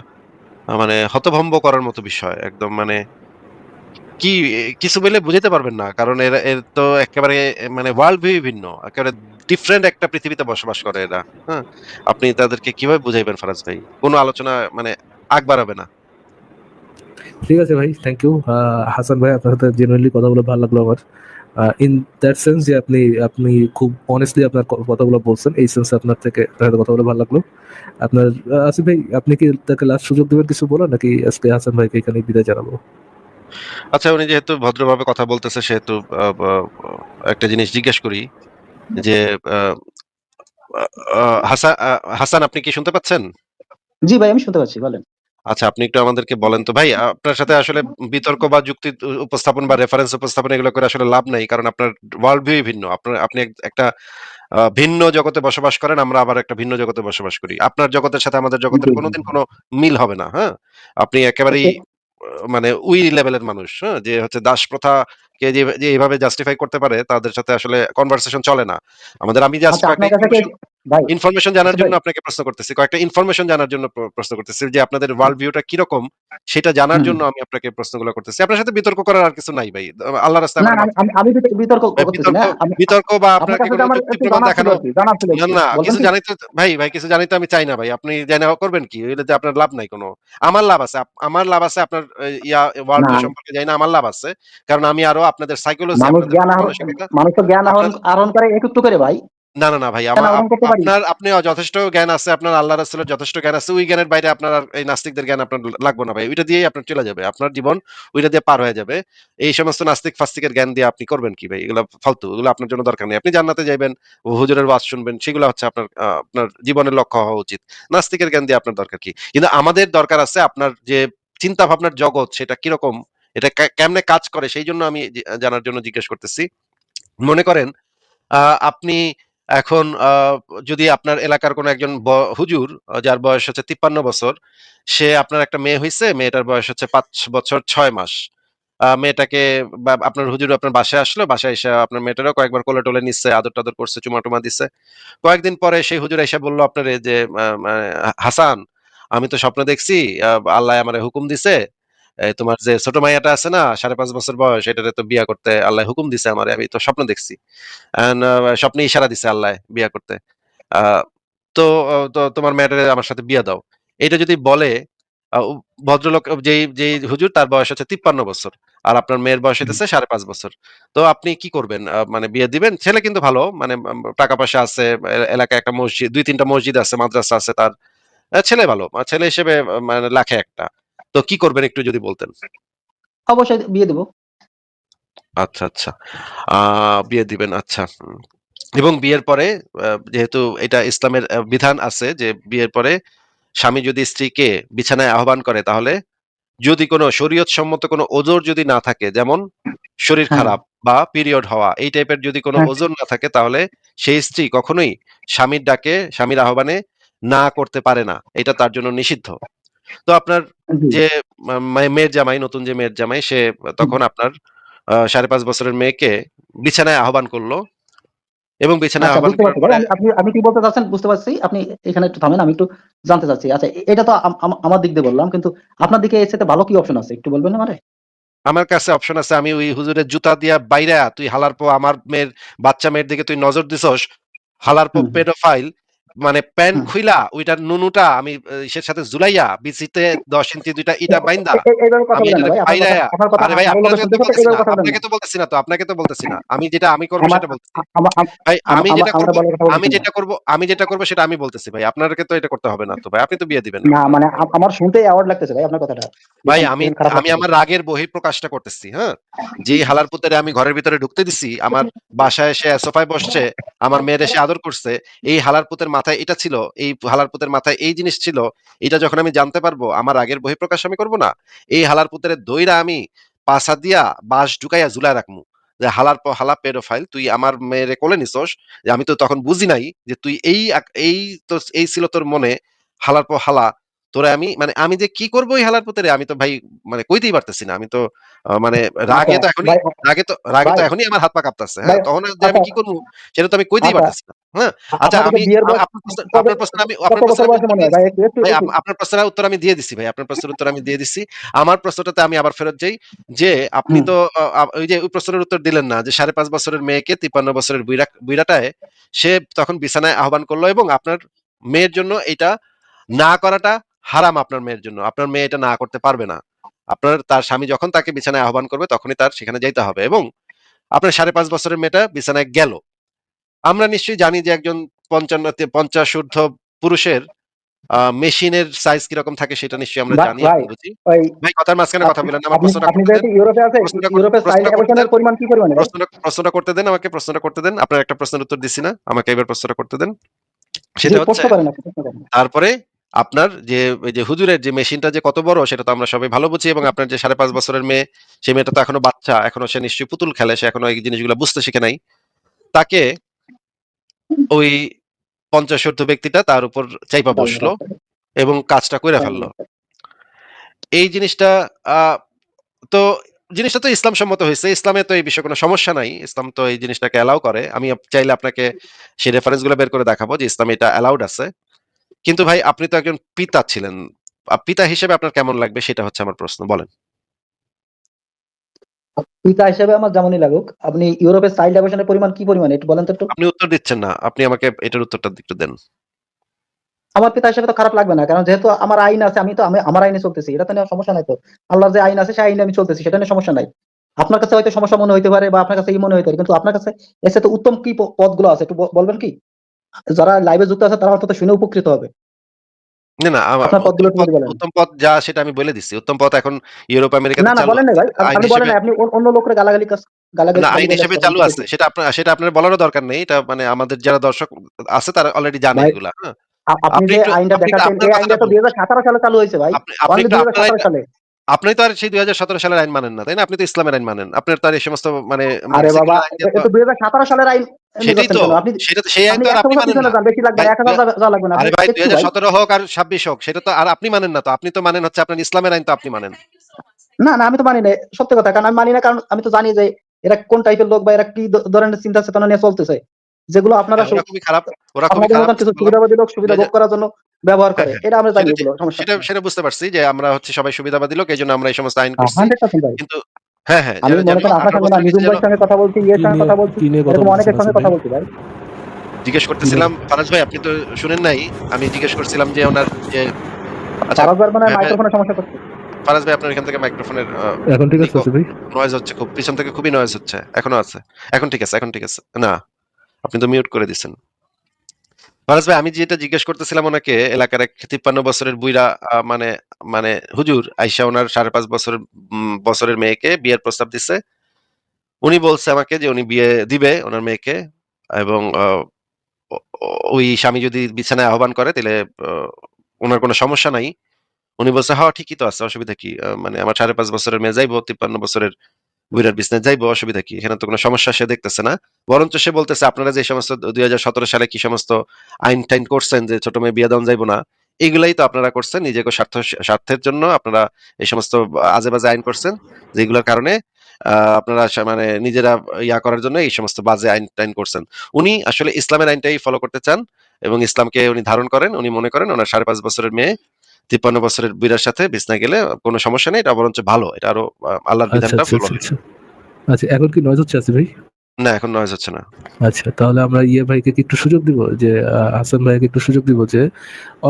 মানে হতভম্ব করার মতো বিষয়। একদম মানে কি কিছু বলে বুঝাইতে পারবেন না। কারণ এর তো একেবারে মানে ওয়ার্ল্ড ভিউ ভিন্ন। একেবারে ডিফারেন্ট একটা পৃথিবীতে বসবাস করে এরা। হ্যাঁ? আপনি তাদেরকে কিভাবে বুঝাইবেন ফারাজ ভাই? কোন আলোচনা মানে আগ বাড়াবে না। ঠিক আছে ভাই, থ্যাংক ইউ হাসান ভাই, আপনার সাথে জেনুইনলি কথা বলে ভালো লাগলো আমার। ইন দ্যাট সেন্স যে আপনি আপনি খুব অনেস্টলি আপনার কথাগুলো বলছেন, এই সেন্সে আপনার সাথে কথা বলে ভালো লাগলো। আপনার আসিফ ভাই, আপনি কি তাকে লাস্ট সুযোগ দেবেন কিছু বলার, নাকি আজকে হাসান ভাইকে এখানে বিদায় জানাবো? আচ্ছা উনি যেহেতু ভদ্রভাবে কথা বলতেছে সেহেতু আ বা একটা জিনিস জিজ্ঞেস করি যে আ আ আ হাসান আপনি কি শুনতে পাচ্ছেন? জি ভাই, আমি শুনতে পাচ্ছি, বলেন। আচ্ছা, আপনি একটু আমাদেরকে বলেন তো ভাই, আপনার সাথে আসলে বিতর্ক বা যুক্তি উপস্থাপন বা রেফারেন্স উপস্থাপন এগুলো করে আসলে লাভ নাই। কারণ আপনার ওয়ার্ল্ড ভিউ ভিন্ন। আপনি একটা ভিন্ন জগতে বসবাস করেন, আমরা আবার একটা ভিন্ন জগতে বসবাস করি। আপনার জগতের সাথে আমাদের জি, জগতের জি, কোনদিন জি। কোন মিল হবে না, হ্যাঁ? আপনি একেবারেই মানে ওই লেভেলের মানুষ, হ্যাঁ? যে হচ্ছে দাস প্রথাকে যে এভাবে জাস্টিফাই করতে পারে তাদের সাথে আসলে কনভারসেশন চলে না। আমি জাস্ট আচ্ছা, কয়েকটা আপনার কাছে কি ভাই, ইনফরমেশন জানার আচ্ছা ভাই, জন্য আপনাকে প্রশ্ন করতেছি। কয়েকটা ইনফরমেশন জানার জন্য প্রশ্ন করতেছি যে আপনাদের ওয়ার্ল্ড ভিউটা কিরকম সেটা জানার হুম। জন্য আমি আপনাকে প্রশ্নগুলো করতেছি। আপনার সাথে বিতর্ক করার আর কিছু নাই ভাই। আল্লাহর রাস্তায় না, আমারে না, মাফ আমি করে আমি দেন। বিতর্ক ভাই করতেছি না। বিতর্ক বা আপনার আপনাকে কাছে কোন তো আমার যুক্তি একটু প্রমাণ জানার ছিল দেখানো আরকি, জানার ছিল না, একটু। না, বলবেন কিছু কি? জানাইতে ভাই কিছু জানাইতে আমি চাই না ভাই। আপনি জাইনা করবেন কি? এটাতে আপনার লাভ নাই কোন। আমার লাভ আছে। আমার লাভ আছে আপনার ওয়ার্ল্ড না, ভিউ সম্পর্কে জানি না আমার লাভ আছে। কারণ আমি আরো আপনাদের সাইকোলজি, মানুষ আপনাদের জ্ঞান মন আহরণ মানসিকতা মানুষ তো জ্ঞান আপনার আহরণ করে একত্র করে ভাই। না, না, না ভাই। জ্ঞান আহরণ করতে পারি। আপনি যথেষ্ট জ্ঞান আছে। আপনার আল্লাহ রাসূলের যথেষ্ট জ্ঞান আছে। ওই জ্ঞানের বাইরে আপনার আর এই নাস্তিকদের জ্ঞান আপনার লাগবে না ভাই। ওইটা দিয়েই আপনার চলে যাবে। আপনার জীবন ওইটা দিয়ে পার হয়ে যাবে। এই সমস্ত নাস্তিক-ফাস্তিকের জ্ঞান দিয়ে আপনি করবেন কি ভাই? এগুলা ফালতু। এগুলো আপনার জন্য দরকার নেই। আপনি জান্নাতে যাইবেন, হুজুরের ওয়াজ শুনবেন। সেগুলো হচ্ছে আপনার জীবনের লক্ষ্য হওয়া উচিত। নাস্তিকের জ্ঞান দিয়ে আপনার দরকার কি? কিন্তু আমাদের দরকার আছে আপনার যে চিন্তা ভাবনার জগৎ সেটা কিরকম? এটা কেমনে কাজ করে সেইজন্য আমি জানার জন্য জিজ্ঞেস করতেছি। মনে করেন আ আপনি এখন যদি আপনার এলাকার কোনো একজন হুজুর যার বয়স হচ্ছে ৫৩ বছর, সে আপনার একটা মেয়ে হইছে, মেয়েটার বয়স হচ্ছে ৫ বছর ৬ মাস। মেয়েটাকে বা আপনার হুজুর আপনার বাসায় আসলো, বাসায় এসে আপনার মেয়েটারও কয়েকবার কোলে-টোলে নিচ্ছে, আদর-টাদর করছে, চুমা-টুমা দিছে। কয়েকদিন পরে সেই হুজুর আইসা বলল আপনারে যে, হাসান, আমি তো স্বপ্নে দেখছি আ আল্লাহ আমারে হুকুম দিছে তোমার যে ছোট মাইয়াটা আছে না ৫.৫ বছর বয়স এটারে তো বিয়া করতে আল্লাহ হুকুম দিছে আমারে। আমি তো স্বপ্ন দেখছি। অ্যান্ড স্বপ্নে ইশারা দিছে আল্লাহ বিয়া করতে। আ তো তোমার মেয়েটারে আমার সাথে বিয়া দাও। এটা যদি বলে উ ভদ্রলোক যেই হুজুর তার বয়স হচ্ছে ৫৩ বছর। আর আপনার মেয়ের বয়স হুম। হইতেছে ৫.৫ বছর। তো আপনি কি করবেন? মানে বিয়ে দিবেন? ছেলে কিন্তু ভালো মানে টাকা-পয়সা আছে, এলাকায় একটা মসজিদ ২-৩ টা মসজিদ আছে, মাদ্রাসা আছে তার। ছেলে ভালো। ছেলে হিসেবে মানে লাখে একটা। তো কি করবেন একটু যদি বলতেন? অবশ্যই বিয়ে দেব। আচ্ছা, আচ্ছা। আ বিয়ে দিবেন। আচ্ছা। এবং বিয়ের পরে যেহেতু এটা ইসলামের বিধান আছে যে বিয়ের পরে স্বামী যদি স্ত্রীকে বিছানায় আহ্বান করে তাহলে যদি কোনো শরীয়ত সম্মত কোনো ওজর যদি না থাকে যেমন শরীর হ্যাঁ, খারাপ বা পিরিয়ড হওয়া এই টাইপের যদি কোনো হ্যাঁ। ওজর না থাকে তাহলে সেই স্ত্রী কখনোই স্বামীর ডাকে স্বামীর আহ্বানে না করতে পারে না। এটা তার জন্য নিষিদ্ধ। তো আপনার জি। যে মেয়ের জামাই নতুন যে মেয়ের জামাই সে হুম। তখন আপনার ৫.৫ বছরের মেয়েকে বিছানায় আহ্বান করল এবং বিছানায় আচ্ছা, আহ্বান বুঝতে করার পারছি ভাই। পরে আপনি আপনি কি বলতে চাচ্ছেন বুঝতে পারছি। আপনি এখানে একটু থামেন। আমি একটু জানতে চাচ্ছি। আচ্ছা, এটা তো আমার দিক দিয়ে বললাম। কিন্তু আপনার দিকে এর চাইতে ভালো কি অপশন আছে? একটু বলবেন আমারে? আমার কাছে অপশন আছে আমি ওই হুজুরের জুতা দিয়া বাইরা তুই হালার আমার বাচ্চা মেয়ের দিকে তুই নজর দিছস, হালার হুম, হুম, পেডোফাইল মানে প্যান্ট হুম। খুইলা ওইটার নুনুটা আমি ইসের সাথে ঝুলাইয়া বিচিতে ১০ ইঞ্চি ২ টা ইটা বাইন্দা এইভাবে কথা আমি বলেন না এটারে ভাই। বাইরায়া আপনার কথা আরে ভাই আরো লোকে আপনাকে তো শুনতেছে তো বলতেছি এইভাবে না, কথা বলেন না। আপনাকে তো বলতেছি না। আমি যেটা আমি করব আমার সেটা বলতেছি। আ আমা আম ভাই আমা আমা আমারে বলার কথা বলতেছি না। আমি যেটা করব সেটা আমি বলতেছি ভাই। আপনাকে তো এটা করতে হবে না তো ভাই। আপনি তো বিয়ে দিবেন না। না, মানে আমার শুনতেই অড লাগতেছে ভাই আপনার কথাটা। ভাই ভীষণ, ভীষণ খারাপ আমি লাগতেছে। আমার রাগের বহিঃপ্রকাশটা করতেছি, হ্যাঁ? যেই হালার পুতেরে আমি ঘরের ভিতরে ঢুকতে দিছি, আমার বাসায় এসে সোফায় বসছে, আমার মেয়ের এসে আদর করছে, এই হালার পুতের মাথায় এটা ছিল, এই হালার পুতের মাথায় এই জিনিস ছিল, এটা যখন আমি জানতে পারবো, আমার রাগের বহিঃপ্রকাশ আমি করব না? এই হালার পুতেরে দইরা আমি পাছা দিয়া বাঁশ ঢুকাইয়া ঝুলায় রাখমু। যে হালার পর হালা পেডোফাইল, তুই আমার মেয়েরে কোলে নিছস, যে আমি তো তখন বুঝি নাই যে তুই এই ছিল তোর মনে, হালার পর হালা তোরে আমি মানে আমি যে কি করব এই হালার পুতেরে আমি তো ভাই মানে কইতেই পারতেছি না। আমি তো মানে আচ্ছা ভাই, রাগে তো ভাই, এখনই আমার হাত পা কাঁপতাছে। ভাই, হ্যাঁ? তখন আর যে আমি আচ্ছা, কি করব সেটা তো আমি কইতেই আচ্ছা। পারতেছি না। হ্যাঁ? আচ্ছা আপনাদের আমি বিয়ের বয়স কত কত আপনার বছর প্রশ্নের আমি বয়সে উত্তর মনে দিয়ে হয় ভাই? দিছি। একটু একটু ভাই একটু আপনার প্রশ্নের উত্তর আমি দিয়ে দিছি ভাই। আপনার প্রশ্নের উত্তর আমি দিয়ে দিছি। আমার প্রশ্নটাতে আমি আবার ফেরত যাই যে আপনি হুম। তো ওই যে ওই প্রশ্নের উত্তর দিলেন না যে ৫.৫ বছরের মেয়েকে ৫৩ বছরের বুইড়াটায় সে তখন বিছানায় আহ্বান করল এবং আপনার মেয়ের জন্য এটা না করাটা হারাম আপনার মেয়ের জন্য। আপনার মেয়ে এটা না করতে পারবে না। তার স্বামী যখন তাকে বিছানায় আহ্বান করবে তখনই তার সেখানে যাইতে হবে এবং আপনার ৫.৫ বছরের মেয়েটা বিছানায় গেল। আমরা নিশ্চয়ই জানি যে একজন ৫০ ঊর্ধ্ব পুরুষের মেশিনের সাইজ কিরকম থাকে সেটা নিশ্চয়ই আমরা জানি ভাই, এবং বুঝি। ওই ভাই কথার মাঝখানে কথা বললেন না। আমার আপনি প্রশ্নটা আপনি করতে দেন। যেহেতু ইউরোপে আছেন, ইউরোপে চাইল্ড প্রশ্নটা করতে অ্যাবর্শন দেন। এর পরিমাণ কি পরিমাণে ভাই? প্রশ্নটা করতে দেন আমাকে প্রশ্নটা করতে দেন। আপনার একটা প্রশ্নের উত্তর দিছি না। আমাকে এবার প্রশ্নটা করতে দেন। জি, সেটা হচ্ছে প্রশ্ন করেন আপনি, প্রশ্ন করেন। তারপরে আপনার যে ওই যে হুজুরের যে মেশিনটা যে কত বড় সেটা তো আমরা সবাই ভালো বুঝি এবং আপনার যে ৫.৫ বছরের মেয়ে, সে মেয়েটা তো এখনো বাচ্চা। এখনো সে নিশ্চয়ই পুতুল খেলে। সে এখনো এই জিনিসগুলা বুঝতে শিখে নাই। তাকে ওই ৫০ ব্যক্তিটা তার উপর চাইপা বসলো এবং কাজটা কইরা ফেলল। এই জিনিসটা আ তো জিনিসটা তো ইসলাম সম্মত হইছে। ইসলামে তো এই বিষয়ে কোন সমস্যা নাই। ইসলাম তো এই জিনিসটাকে অ্যালাও করে। আমি চাইলে আপনাকে সেই রেফারেন্স গুলো বের করে দেখাবো যে ইসলামে এটা অ্যালাউড আছে। কিন্তু ভাই আপনি তো একজন পিতা ছিলেন। পিতা হিসেবে আপনার কেমন লাগবে সেটা হচ্ছে আমার প্রশ্ন। বলেন। পিতা হিসেবে আমার যেমনই লাগুক, আপনি ইউরোপের চাইল্ড অ্যাবর্শনের পরিমাণ কি পরিমাণ একটু বলেন তো একটু? আপনি উত্তর দিচ্ছেন না। আপনি আমাকে এটার উত্তরটা একটু দেন। আমার পিতা হিসেবে তো খারাপ লাগবে না। কারণ যেহেতু আমার আইন আছে, আমি আমার আইনে চলতেছি। এটা তো নিয়ে সমস্যা নাই তো। আল্লাহর যে আইন আছে সেই আইনে আমি চলতেছি। সেটা নিয়ে সমস্যা নাই। আপনার কাছে হয়তো সমস্যা মনে হইতে পারে বা আপনার কাছে মনে হইতে পারে। কিন্তু আপনার কাছে এর চাইতে উত্তম কি পথগুলো আছে একটু বলবেন কি? যারা লাইভে যুক্ত আছে তারা অন্তত শুনে উপকৃত হবে। না, না আপনার পথগুলো একটু যদি বলেন। উত্তম পথ যা সেটা আমি বলে দিচ্ছি। উত্তম পথ এখন ইউরোপ না, আমেরিকাতে না চালু বলেন নাই আছে। ভাই। আইন আপনি বলেন হিসেবে নাই। আপনি অন্য লোকের না গালাগালি আইন বলে হিসেবে যাচ্ছেন। আমি চালু আছে। বুঝতেছি। সেটা আপনার বলারও দরকার নেই। এটা মানে আমাদের যারা দর্শক আছে তারা অলরেডি জানে ভাই, এগুলা। হ্যাঁ? আপনি যে আইনটা আপনি একটু দেখাচ্ছেন, আপনার এই কথাটা আইনটা তো বলুন। ২০১৭ সালে চালু হয়েছে ভাই। আপনি অনলি একটু আপনার ২০১৭ আইনটা সালে। আপনি তো আর সেই ২০১৭ সালের আইন মানেন না, তাই না? আপনি তো ইসলামের আইন মানেন। আপনার তো আর এই সমস্ত মানে আরে বাবা, সেকুলার আইন দিয়ে এ তো তো ২০১৭ সালের আইন নিয়ে সেটাই যাচ্ছেন তো। কেন? আপনি সেটা তো সেই আইন আপনি তো আর ১০০ আপনি বছর মানেন পিছনে না। যান, বেশি লাগবে না। ভাই ১০০০ যাওয়া লাগবে না। আপনি আরে ভাই একটু ভাই। ২০১৭ হোক আর ২৬ হোক সেটা তো আর আপনি মানেন না তো। আপনি তো মানেন হচ্ছে আপনার ইসলামের আইন তো আপনি মানেন। না, না আমি তো মানি না। সত্যি কথা। কারণ আমি মানি না, কারণ আমি তো জানি যে এরা কোন টাইপের লোক বা এরা কি ধরনের চিন্তা চেতনা নিয়ে চলতেছে। যেগুলো আপনারা হ্যাঁ, ওরা খুবই খারাপ। ওরা খুবই আপনাদের খারাপ মতন কিছু বুঝতে পারলাম। সুবিধাবাদী লোক সুবিধা ভোগ ২০০০ করার জন্য ব্যবহার হ্যাঁ, করে। হ্যাঁ। এটা আমরা জানি, সেটা এগুলো সমস্যা সেটা নাই। সেটা বুঝতে পারছি যে আমরা হচ্ছে সবাই সুবিধাবাদী লোক। এজন্য আমরা এই সমস্ত আইন করছি। 100% ভাই। কিন্তু হ্যাঁ, হ্যাঁ, আমি যেন মনে যেন করেন আপনার ১৮ সঙ্গে না, বছরের নিচে নিঝুম যেন ভাইয়ের সঙ্গে কথা বলছি, ইয়ের সঙ্গে কথা বলছি, কি নিয়ে কথা এরকম বলতেছেন অনেকের সঙ্গে আসিফ ভাই? কথা বলছি ভাই। জিজ্ঞেস কি নিয়ে করতেছিলাম ফারাজ ভাই আপনি তো শুনেন নাই। আমি জিজ্ঞেস করছিলাম যে উনার যে আচ্ছা ফারাজ ভাইয়ের মনে হয় হ্যাঁ, ভাই মাইক্রোফোনের সমস্যা করছে। ফারাজ ভাই আপনার এখান থেকে মাইক্রোফোনের এখন ঠিক আছে নিকো আসিফ ভাই? নয়েজ হচ্ছে খুব। পিছন থেকে খুবই নয়েজ হচ্ছে। এখনো আছে। এখন ঠিক আছে, এখন ঠিক আছে। না, আপনি তো মিউট করে দিছেন। ফারাজ ভাই আমি যেটা জিজ্ঞেস করতেছিলাম ওনাকে এলাকার এক ৫৩ বছরের বুইড়া মানে মানে হুজুর আইসা ওনার ৫.৫ বছরের মেয়েকে বিয়ের প্রস্তাব দিছে। উনি বলছে আমাকে যে উনি বিয়ে দিবে উনার মেয়েকে এবং ও ওই স্বামী যদি বিছানায় আহ্বান করে তাইলে আ উনার কোনো সমস্যা নাই। উনি বলছে, "হ্যাঁ, ঠিকই তো আছে। অসুবিধা কি? মানে আমার ৫.৫ বছরের মেয়ে যাইবো, ৫৩ বছরের বুইড়ার বিছানায় যাইবো, অসুবিধা কি? এখানে তো কোনো সমস্যা সে দেখতেছে না।" বরঞ্চ সে বলতেছে, "আপনারা যে সমস্ত ২০১৭ সালে কি সমস্ত আইন-টাইন করছেন যে ছোট মেয়ে বিয়ে দেওয়া যাইব না, এগুলাই তো আপনারা করছেন। নিজেকে স্বার্থের জন্য আপনারা এই সমস্ত আজে-বাজে আইন করছেন। যেগুলোর কারণে আ আপনারা মানে নিজেরা করার জন্য এই সমস্ত বাজে আইন-টাইন করছেন।" উনি আসলে ইসলামের আইনটাই ফলো করতে চান এবং ইসলামকে উনি ধারণ করেন। উনি মনে করেন উনার ৫.৫ বছরের মেয়ে ৫৩ বছরের বুইড়ার সাথে বিছানায় গেলে কোনো সমস্যা নেই। এটা বরঞ্চ ভালো। এটা আরো আল্লাহর আচ্ছা, বিধানটা আচ্ছা, ফলো আচ্ছা, হয়। আচ্ছা। আচ্ছা, এখন কি নয়েজ হচ্ছে আসিফ ভাই? না, এখন নয়েজ হচ্ছে না। আচ্ছা, তাহলে আমরা ভাইকে কি একটু সুযোগ দিব যে হাসান ভাইকে একটু সুযোগ দিব যে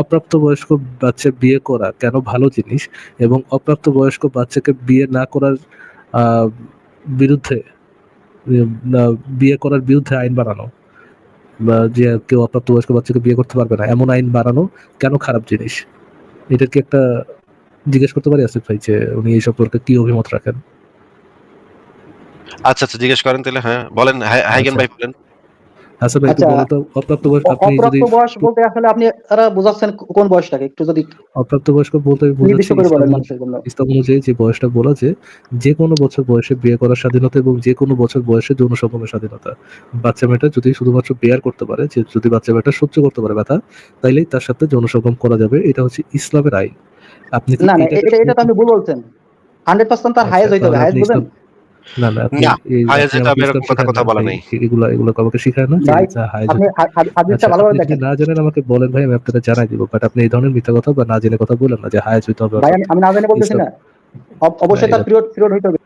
অপ্রাপ্তবয়স্ক বাচ্চা বিয়ে করা কেন ভালো জিনিস এবং অপ্রাপ্তবয়স্ক বাচ্চাকে বিয়ে না করার আ বিরুদ্ধে না বিয়ে করার বিরুদ্ধে আইন বানানো বা যে কেউ অপ্রাপ্তবয়স্ক বাচ্চাকে বিয়ে করতে পারবে না এমন আইন বানানো কেন খারাপ জিনিস? এটা কি একটা জিজ্ঞেস করতে পারি আসিফ ভাই যে উনি এই সম্পর্কে কি অভিমত রাখেন? আচ্ছা, আচ্ছা জিজ্ঞেস করেন তাইলে হ্যাঁ, বলেন হাইগেন আচ্ছা, ভাই বলেন। হাসান ভাই একটু আচ্ছা, বলেন তো অপ্রাপ্তবয়স্ক আপনি যদি অপ্রাপ্ত বয়স বলতে আসলে আপনি বোঝাচ্ছেন কোন বয়সটাকে? একটু যদি অপ্রাপ্তবয়স্ক বলতে আমি নির্দিষ্ট বোঝাচ্ছি করে বলেন মানুষের জন্য। ইসলাম অনুযায়ী যে বয়সটা বলা যে কোনো বছর বয়সে বিয়ে করার স্বাধীনতা এবং যে কোনো বছর বয়সে যৌন সম্পর্কের স্বাধীনতা। বাচ্চা মেয়েটা যদি শুধুমাত্র বেয়ার করতে পারে, যে যদি বাচ্চা মেয়েটা সহ্য করতে পারে ব্যথা, তাইলেই তার সাথে যৌন সঙ্গম করা যাবে। এটা হচ্ছে ইসলামের আইন। আপনি কি না, না এটাকে এটা তো আপনি ভুল বলছেন। 100% তার আচ্ছা হায়েজ হইতে হবে। তাহলে হায়েজ আপনি বুঝেন? ইসলাম না, না আপনি না, হাইয়া আপনি যেতে আমাকে হবে ইসলাম এরকম শিখায় কথা না বলা ভাই। নাই। এগুলো আমাকে শিখায় না যে ভাই, হায়েজ আপনি হাদিসটা আচ্ছা ভালোভাবে আপনি যদি দেখেন। না জানেন আমাকে বলেন ভাই আমি আপনাকে জানাই দিব। বাট আপনি এই ধরনের মিথ্যা কথা বা না জেনে কথা বলেন না যে হায়েজ হইতে হবে ভাই, অর্থাৎ আমি না জানি বলতেছি ইসলাম না। অবশ্যই তার পিরিয়ড হইতে হবে।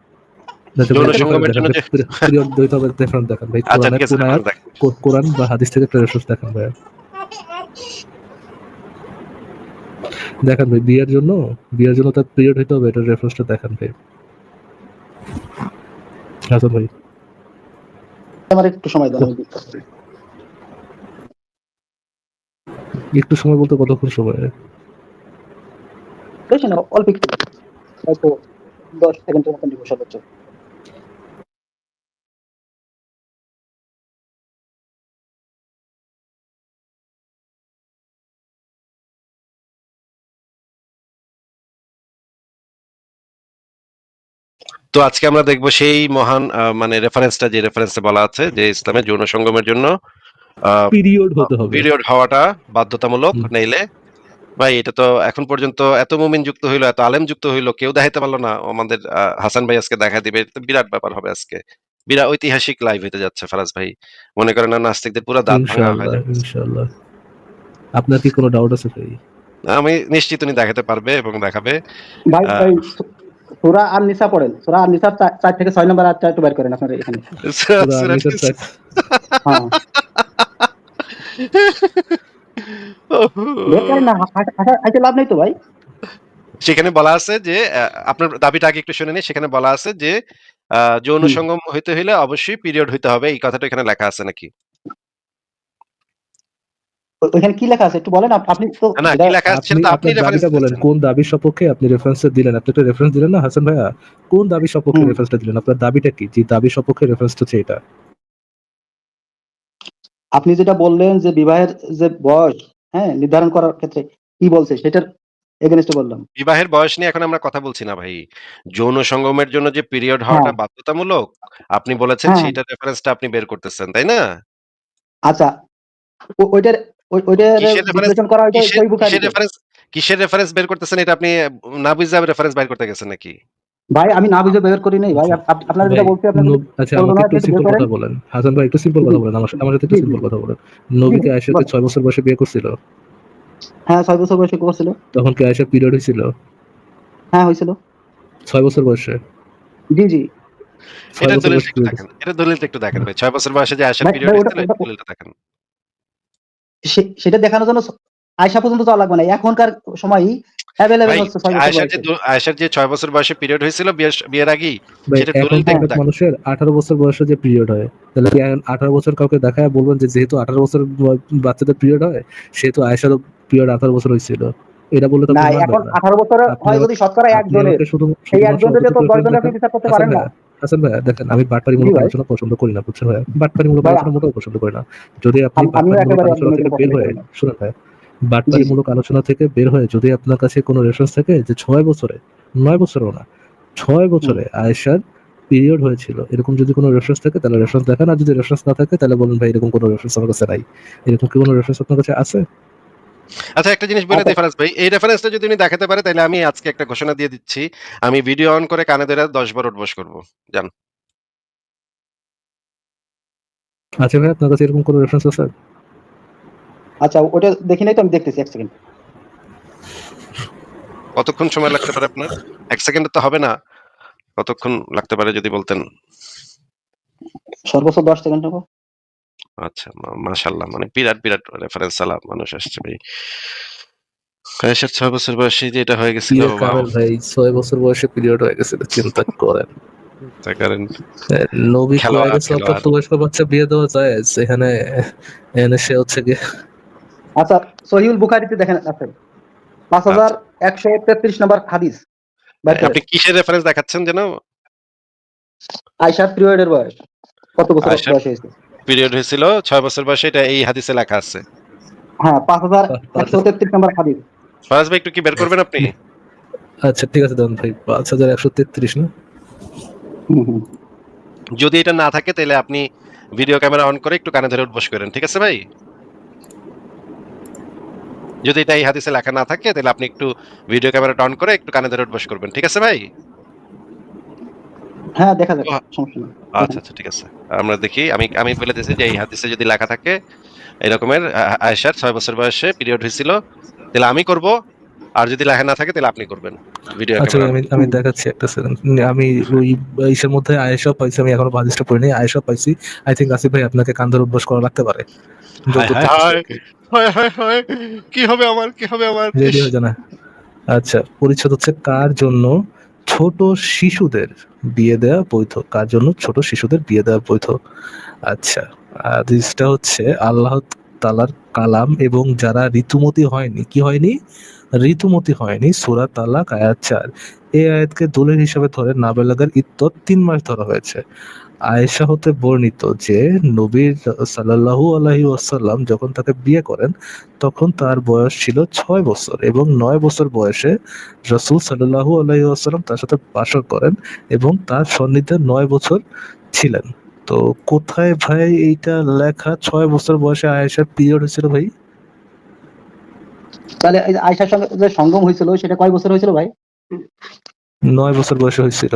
আচ্ছা ভাই যৌন রেফারেন্স সঙ্গমের দেখান জন্য ভাই, যে পিরিয়ড হইতে হবে রেফারেন্স দেখান ভাই। আচ্ছা কোরআনের ঠিক আছে কোন আয়াত, রেফারেন্স দেখ। কোরআন বা হাদিস থেকে একটা রেফারেন্স দেখান ভাই। দেখান ভাই বিয়ের জন্য তার পিরিয়ড হইতে হবে এটার রেফারেন্সটা দেখান ভাই। হাসান ভাই আমার একটু সময় দেন, আমি দিচ্ছি। একটু সময় বলতে কতক্ষণ সময়? বেশি না, অল্প একটু। হয়তো 10 সেকেন্ডের মতন দিব সর্বোচ্চ। তো আজকে আমরা দেখবো সেই মহান মানে রেফারেন্সটা, যে রেফারেন্সে বলা আছে যে ইসলামে যৌন সঙ্গমের জন্য পিরিয়ড হতে হবে। পিরিয়ড হওয়াটা বাধ্যতামূলক, হুম। নাইলে ভাই এটা তো এখন পর্যন্ত এত মুমিন যুক্ত হইলো, এত আলেম যুক্ত হইলো, কেউ দেখাইতে পারলো না। আমাদের হাসান ভাই আজকে দেখা দিবে, এটা তো বিরাট ব্যাপার হবে আজকে, বিরাট ঐতিহাসিক লাইভ হতে যাচ্ছে ফারাজ ভাই। মনে করেন না নাস্তিকদের পুরো দাঁত ভাঙা হয়ে ইনশাআল্লাহ, যাবে। ইনশাআল্লাহ। আপনার কি কোনো ডাউট আছে ভাই? আমি নিশ্চিত উনি দেখাতে পারবে এবং দেখাবে। ভাই আহ, ভাই সূরা আন-নিসা পড়েন, সূরা আন-নিসা 4 থেকে 6 নম্বর আয়াতটা একটু বের করেন আপনার এখানে। সূরা সূরা আন-নিসার নিসা। হ্যাঁ বের করেন না, হাঁটে লাভ নেই তো ভাই। সেখানে বলা আছে যে আপনার দাবিটা আগে একটু শুনে নিই। সেখানে বলা আছে যে যৌন হুম। সঙ্গম হইতে হইলে অবশ্যই পিরিয়ড হইতে হবে, এই কথাটা এখানে লেখা আছে নাকি? ওইখানে কি লেখা আছে একটু বলেন, আপনি তো না যেটা কি লেখা আছে আপনি সেটা তো আপনি আপনার রেফারেন্স দাবিটা বলেন, দিচ্ছেন। কোন দাবির সপক্ষে আপনি রেফারেন্সটা দিলেন? আপনি একটা রেফারেন্স দিলেন না হাসান ভাইয়া? কোন দাবির সপক্ষে হুম। রেফারেন্সটা দিলেন? আপনার দাবিটা কি? যে দাবির সপক্ষে রেফারেন্সটা হচ্ছে এটা। আপনি যেটা বললেন যে বিবাহের যে বয়স, হ্যাঁ, নির্ধারণ করার ক্ষেত্রে কি বলছে সেটার এগেইনস্টে বললাম। বিবাহের বয়স নিয়ে এখন আমরা কথা বলছি না ভাই। যৌন সঙ্গমের জন্য যে পিরিয়ড হ্যাঁ, হওয়াটা বাধ্যতামূলক, আপনি বলেছেন হ্যাঁ। সেইটার রেফারেন্সটা আপনি বের করতেছেন, তাই না? আচ্ছা, ওইটার ওইটার কিসের রেফারেন্স, বিশ্লেষণ করা হয়তো কিসের সহিহ কিসের বুখারীতে। রেফারেন্স, কিসের রেফারেন্স বের করতেছেন এটা আপনি না বুঝে রেফারেন্স বের করতে গেছেন নাকি? ভাই আমি না বুঝে বের করি নাই ভাই, আচ্ছা আপনারা ভাই, যেটা বলছি আপনি যদি আচ্ছা বলবেন আমাকে না একটু আপনি একটু বের সিম্পল করেন। কথা বলেন। হাসান ভাই একটু সিম্পল জি কথা বলেন, আমার সাথে একটু জি জি সিম্পল কথা বলেন। জি নবী জি কি আয়েশাকে বলেন। 6 বছর বয়সে বিয়ে করছিল? হ্যাঁ 6 বছর বয়সে করছিল। তখন কি আয়েশার পিরিয়ড হয়েছিল? হ্যাঁ হয়েছিল। 6 বছর বয়সে? জি জি 6 এটার বছর দলিলটা বয়সে একটু পিরিয়ড দেখেন। হয়েছে? এটার দলিলটা একটু দেখেন ভাই। ৬ বছর বয়সে যে আয়েশার ভাই পিরিয়ড ভাই হয়েছিল এটার দলিলটা দেখেন। সেটা দেখানোর জন্য আয়সা পর্যন্ত যাওয়া লাগবে না, এখনকার সময়ই অ্যাভেলেবেল ভাই হচ্ছে 6 বছর বয়সে। আয়েশার যে ৬ বছর বয়সে পিরিয়ড হয়েছিল বিয়ের আগেই, ভাই সেটার দলিলটা এখনকার একটু অনেক দেখেন। মানুষের 18 বছর বয়সে যে পিরিয়ড হয়, তাহলে কি 18 বছর কাউকে দেখায় বলবেন যে যেহেতু 18 বছর বাচ্চাদের পিরিয়ড হয় সেহেতু আয়েশারও পিরিয়ড 18 বছর হয়েছিল? এটা বললে তো না আপনি মানবেন এখন না। 18 বছর আপনি হয় আমাকে যদি শতকরা আপনি একজনের, আমাকে শুধু সেই শুধুমাত্র একজন যদি তো অতটুকু 10 রেফারেন্স জনের আপনি দেখান। বিচার করতে হাসান পারেন না। ভাইয়া, হাসান ভাইয়া দেখেন, আমি জি বাটপারিমূলক ভাই, আলোচনা পছন্দ করি না, বুঝছেন ভাইয়া? বাটপারিমূলক ভাই আলোচনা মোটেও পছন্দ করি না। যদি আপনি আমিও বাটপারিমূলক একেবারে আলোচনা একদম এটা থেকে বের পছন্দ হয়ে, করি না। শুনুন ভাইয়া, জি জি বাটপারিমূলক আলোচনা থেকে বের হয়ে যদি আপনার কাছে কোনো রেফারেন্স থাকে যে 6 বছরে, 9 বছরেও না, 6 হুম। বছরে আয়েশার পিরিয়ড হয়েছিল, এরকম যদি কোনো রেফারেন্স থাকে তাহলে রেফারেন্স দেখান। আর যদি রেফারেন্স না থাকে তাহলে বলুন ভাই এরকম কোনো রেফারেন্স আমার কাছে নাই। এরকম কি কোনো রেফারেন্স আপনার কাছে আছে? আচ্ছা একটা জিনিস বলে আচ্ছা দেই ফারাজ ভাই, এই রেফারেন্সটা যদি উনি দেখাতে পারে তাহলে আমি আজকে একটা ঘোষণা দিয়ে দিচ্ছি। আমি ভিডিও অন করে কানে ধরে ১০ বার উঠবস করব। যান। আচ্ছা ভাই, আপনার কাছে এরকম কোনো রেফারেন্স আছে? আচ্ছা ওটা দেখি নাই তো, আমি দেখতেছি 1 সেকেন্ড। কতক্ষণ সময় লাগতে পারে আপনার? ১ সেকেন্ডে তো হবে না। কতক্ষণ লাগতে পারে যদি বলতেন? সর্বোচ্চ 10 সেকেন্ড হবে। আচ্ছা মাশাআল্লাহ, মানে বিরাট রেফারেন্স আলা মানুষ আসছে ভাই। আয়েশার ৬ বছর বয়সে যে এটা হয়ে গেছিল, বিয়ে ওয়াও! কামের ভাই 6 বছর বয়সে পিরিয়ড হয়ে গেছে, চিন্তা করেন। তা করেন। নবী কয়ে খেলোয়াড়, গেছে খেলোয়াড়। অপ্রাপ্তবয়স্ক বাচ্চা বিয়ে দেওয়া যায়, এখানে এনে সে হচ্ছে গিয়ে। আচ্ছা সহিহুল বুখারীতে দেখেন আছে আচ্ছা। 5133 নম্বর হাদিস বের করেন। আপনি কিসের রেফারেন্স দেখাচ্ছেন যেন? আয়েশার পিরিয়ডের বয়স কত বছর আয়েশার বয়স হয়েছে? পিরিয়ড হয়েছিল ৬ বছর বয়সে, এটা এই হাদিসে লেখা আছে। হ্যাঁ 5133 নম্বর হাদিস। ফারাজ ভাই একটু কি বের করবেন আপনি? আচ্ছা ঠিক আছে, দেন ভাই 5133 না? হুম হুম। যদি এটা না থাকে তাহলে আপনি ভিডিও ক্যামেরা অন করে একটু কানে ধরে উঠবস করেন। ঠিক আছে ভাই? যদি এটা এই হাদিসে লেখা না থাকে তাহলে আপনি একটু ভিডিও ক্যামেরাটা অন করে একটু কানে ধরে উঠবস করবেন। ঠিক আছে ভাই? হ্যাঁ দেখা যাক, তো সমস্যা নেই আচ্ছা, দেখেন। আচ্ছা ঠিক আছে। আমরা দেখি, আমি বলে দিয়েছি যে এই হাদিসে যদি লেখা থাকে এরকমের আয়েশার ৬ বছর বয়সে পিরিয়ড হয়েছিল, তাহলে আমি করব। আর যদি লেখা না থাকে তাহলে আপনি করবেন। ভিডিও আচ্ছা ক্যামেরা ভাই, অন আমি করে। আমি হুম। দেখাচ্ছি একটা সেকেন্ড। আমি ওই ইসের মধ্যে আয়েশা পাইছি, আমি এখনো হাদিসটা পড়িনি। আয়েশা পাইছি। আই থিংক আসিফ ভাই আপনাকে কান ধরে উঠবস করা লাগতে পারে, হায়, যতদূর হায়, দেখতেছি হায়! আর কি। হায়, হায়, হায়! কি হবে আমার? কি হবে আমার? রেডি ইস! হয়ে জানা। আচ্ছা, পরিচ্ছদ হচ্ছে কার জন্য ছোট শিশুদের বিয়ে দেওয়া বৈধ? কার জন্য ছোট শিশুদের বিয়ে দেওয়া বৈধ? আচ্ছা, হাদিসটা হচ্ছে আল্লাহ তাআলার কালাম এবং যারা ঋতুমতি হয়নি, কি হয়নি? ঋতুমতি হয়নি, সূরা তালাক আয়াত ৪। এই আয়াতকে দলিল হিসেবে ধরে নাবালেগের ইদ্যত 3 মাস ধরা হয়েছে। আয়েশা হতে বর্ণিত যে নবী সাল্লাল্লাহু আলাইহি ওয়াসাল্লাম যখন তাকে বিয়ে করেন তখন তার বয়স ছিল 6 বছর এবং 9 বছর বয়সে রাসূল সাল্লাল্লাহু আলাইহি ওয়াসাল্লাম তার সাথে বাসর করেন এবং তার সান্নিধ্যে 9 বছর ছিলেন। তো কোথায় ভাই এইটা লেখা 6 বছর বয়সে আয়েশার পিরিয়ড হয়েছিল ভাই? তাহলে এই যে আয়েশার সঙ্গে যে সঙ্গম হয়েছিল সেটা কয় বছর হয়েছিল ভাই? 9 বছর বয়সে হয়েছিল।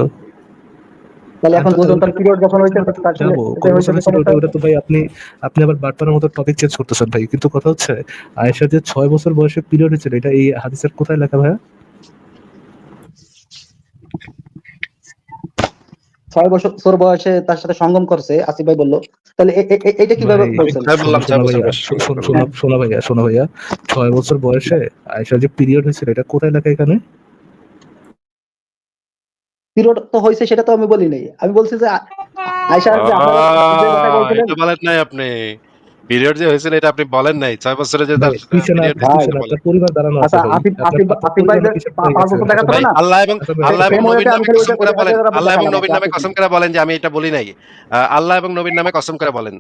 তাহলে এখন বুঝুন ওটা তার পিরিয়ড যখন হয়েছে তার ছেলে যাবো এটা কত হয়েছে বছর হয়েছিল কখন? ওটা তো ভাই আপনি আবার বাটপারের মতো টপিক চেঞ্জ করতেছেন ভাই। কিন্তু কথা হচ্ছে আয়েশা যে 6 বছর বয়সে পিরিয়ড হয়েছিল এটা এই হাদিসের কোথায় লেখা ভাইয়া? 6 বছর বয়সে তার সাথে সঙ্গম করছে আসিফ ভাই বললো। তাহলে এটা কিভাবে ভাই আমি বলছেন? কোথায় শোনো বললাম 6 বছর ভাইয়া, বয়সে সঙ্গম করবে? হ্যাঁ, শোনো ভাইয়া 6 বছর বয়সে আয়েশার যে পিরিয়ড হয়েছিল এটা কোথায় লেখা এখানে? পিরিয়ড তো হয়েছে সেটা তো আমি বলি নাই। আমি বলছি যে আয়েশা যে আপনারা যে কথা বলছিলেন এটা বলেন নাই আপনি। পিরিয়ড যে হয়েছিল এটা আপনি বলেন নাই। ৬ বছরে যে ভাই তার পিরিয়ড হয়েছে ভাই, এটা বলেন। আপনার পরিবার দাঁড়ানো আছে আচ্ছা ভাই। আপনার আপনার আসিফ ভাই পরিবারে যে কিসের পড়ে 5 গেছে বছর হাসান দেখাতে ভাই? হবে না? ভাই আল্লাহ এবং সেম নবীর ওয়েতে আমি নামে খালি কসম করে বলেন। ওইটা আল্লাহ এবং দেখালাম নবীর নামে আপনি। কসম করে বলেন যে আমি এটা বলি নাই। আল্লাহ এবং নবীর নামে কসম করে বলেন।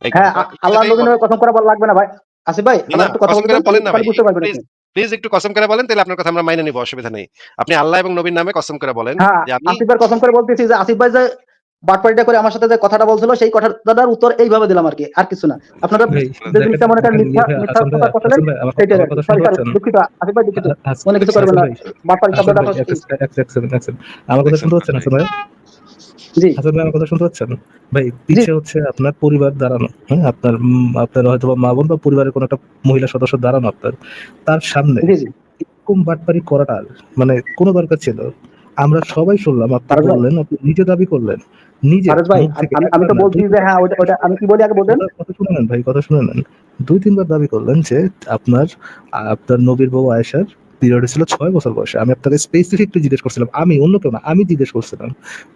এই হ্যাঁ, কথাটা আল্লাহ কথাটাই নবীর বলেন। নামে কসম করা লাগবে না ভাই। আসিফ ভাই না, আমার না একটু কথা কসম বলতে করে দেন বলেন না ভাই। তাহলে বুঝতে পারবেন প্লিজ, আপনি। প্লিজ একটু কসম করে বলেন তাহলে আপনার কথা আমরা মাইনে নিব অসুবিধা নেই। আপনি আল্লাহ এবং নবীর নামে কসম করে বলেন হ্যাঁ, যে আমি আসিফ ভাই কসম করে বলতেছি যে আসিফ ভাই যে বাটপাড়িটা করে আমার সাথে যে কথাটা বলছিল সেই কথাটার উত্তর এইভাবে দিলাম আরকি। আর কিছু না। আপনারা ভাই যে দেখেন জিনিসটা মনে করেন দেখেন ইয়ে মিথ্যা ভাই মিথ্যা হাসান ভাই কথা বলছিলেন সেইটাই আমার আরকি। কথা সরি শুনতে পাচ্ছেন? দুঃখিত আসিফ ভাই দুঃখিত। মনে কিছু হাসান করবেন না। ভাই বাটপাড়ি হাসান শব্দটা ভাই কি? এক সেকেন্ড আমার কথা দেখছেন শুনতে পাচ্ছেন ভাই। হাসান ভাই? জি, হাসান ভাই আমার কথা শুনতে পাচ্ছেন? ভাই জি, পিছে হচ্ছে আপনার পরিবার দাঁড়ানো, হ্যাঁ? আপনার হয়তো বা মা বোন বা পরিবারের কোনো একটা মহিলা সদস্য দাঁড়ানো আপনার তার সামনে জি, জি। এরকম বাটপারি করাটা মানে কোনো দরকার ছিল? আমরা সবাই শুনলাম আপনি ফারাজ ভাই, বললেন, আপনি নিজে দাবি করলেন, নিজে ফারাজ ভাই মুখ থেকে আমি একবার তো না বলছি দুই যে তিনবার হ্যাঁ ওটা আমি কি বলি আগে বলবেন? কথা শুনে নেন ভাই, কথা শুনে নেন। ২-৩ বার দাবি করলেন যে আপনার আপনার নবীর বউ আয়েশার পিরিয়ড ছিল ৬ বছর বয়সে। আমি আপনাকে স্পেসিফিকলি জিজ্ঞেস করছিলাম। আমি অন্য কেউ না, আমি জিজ্ঞেস করছিলাম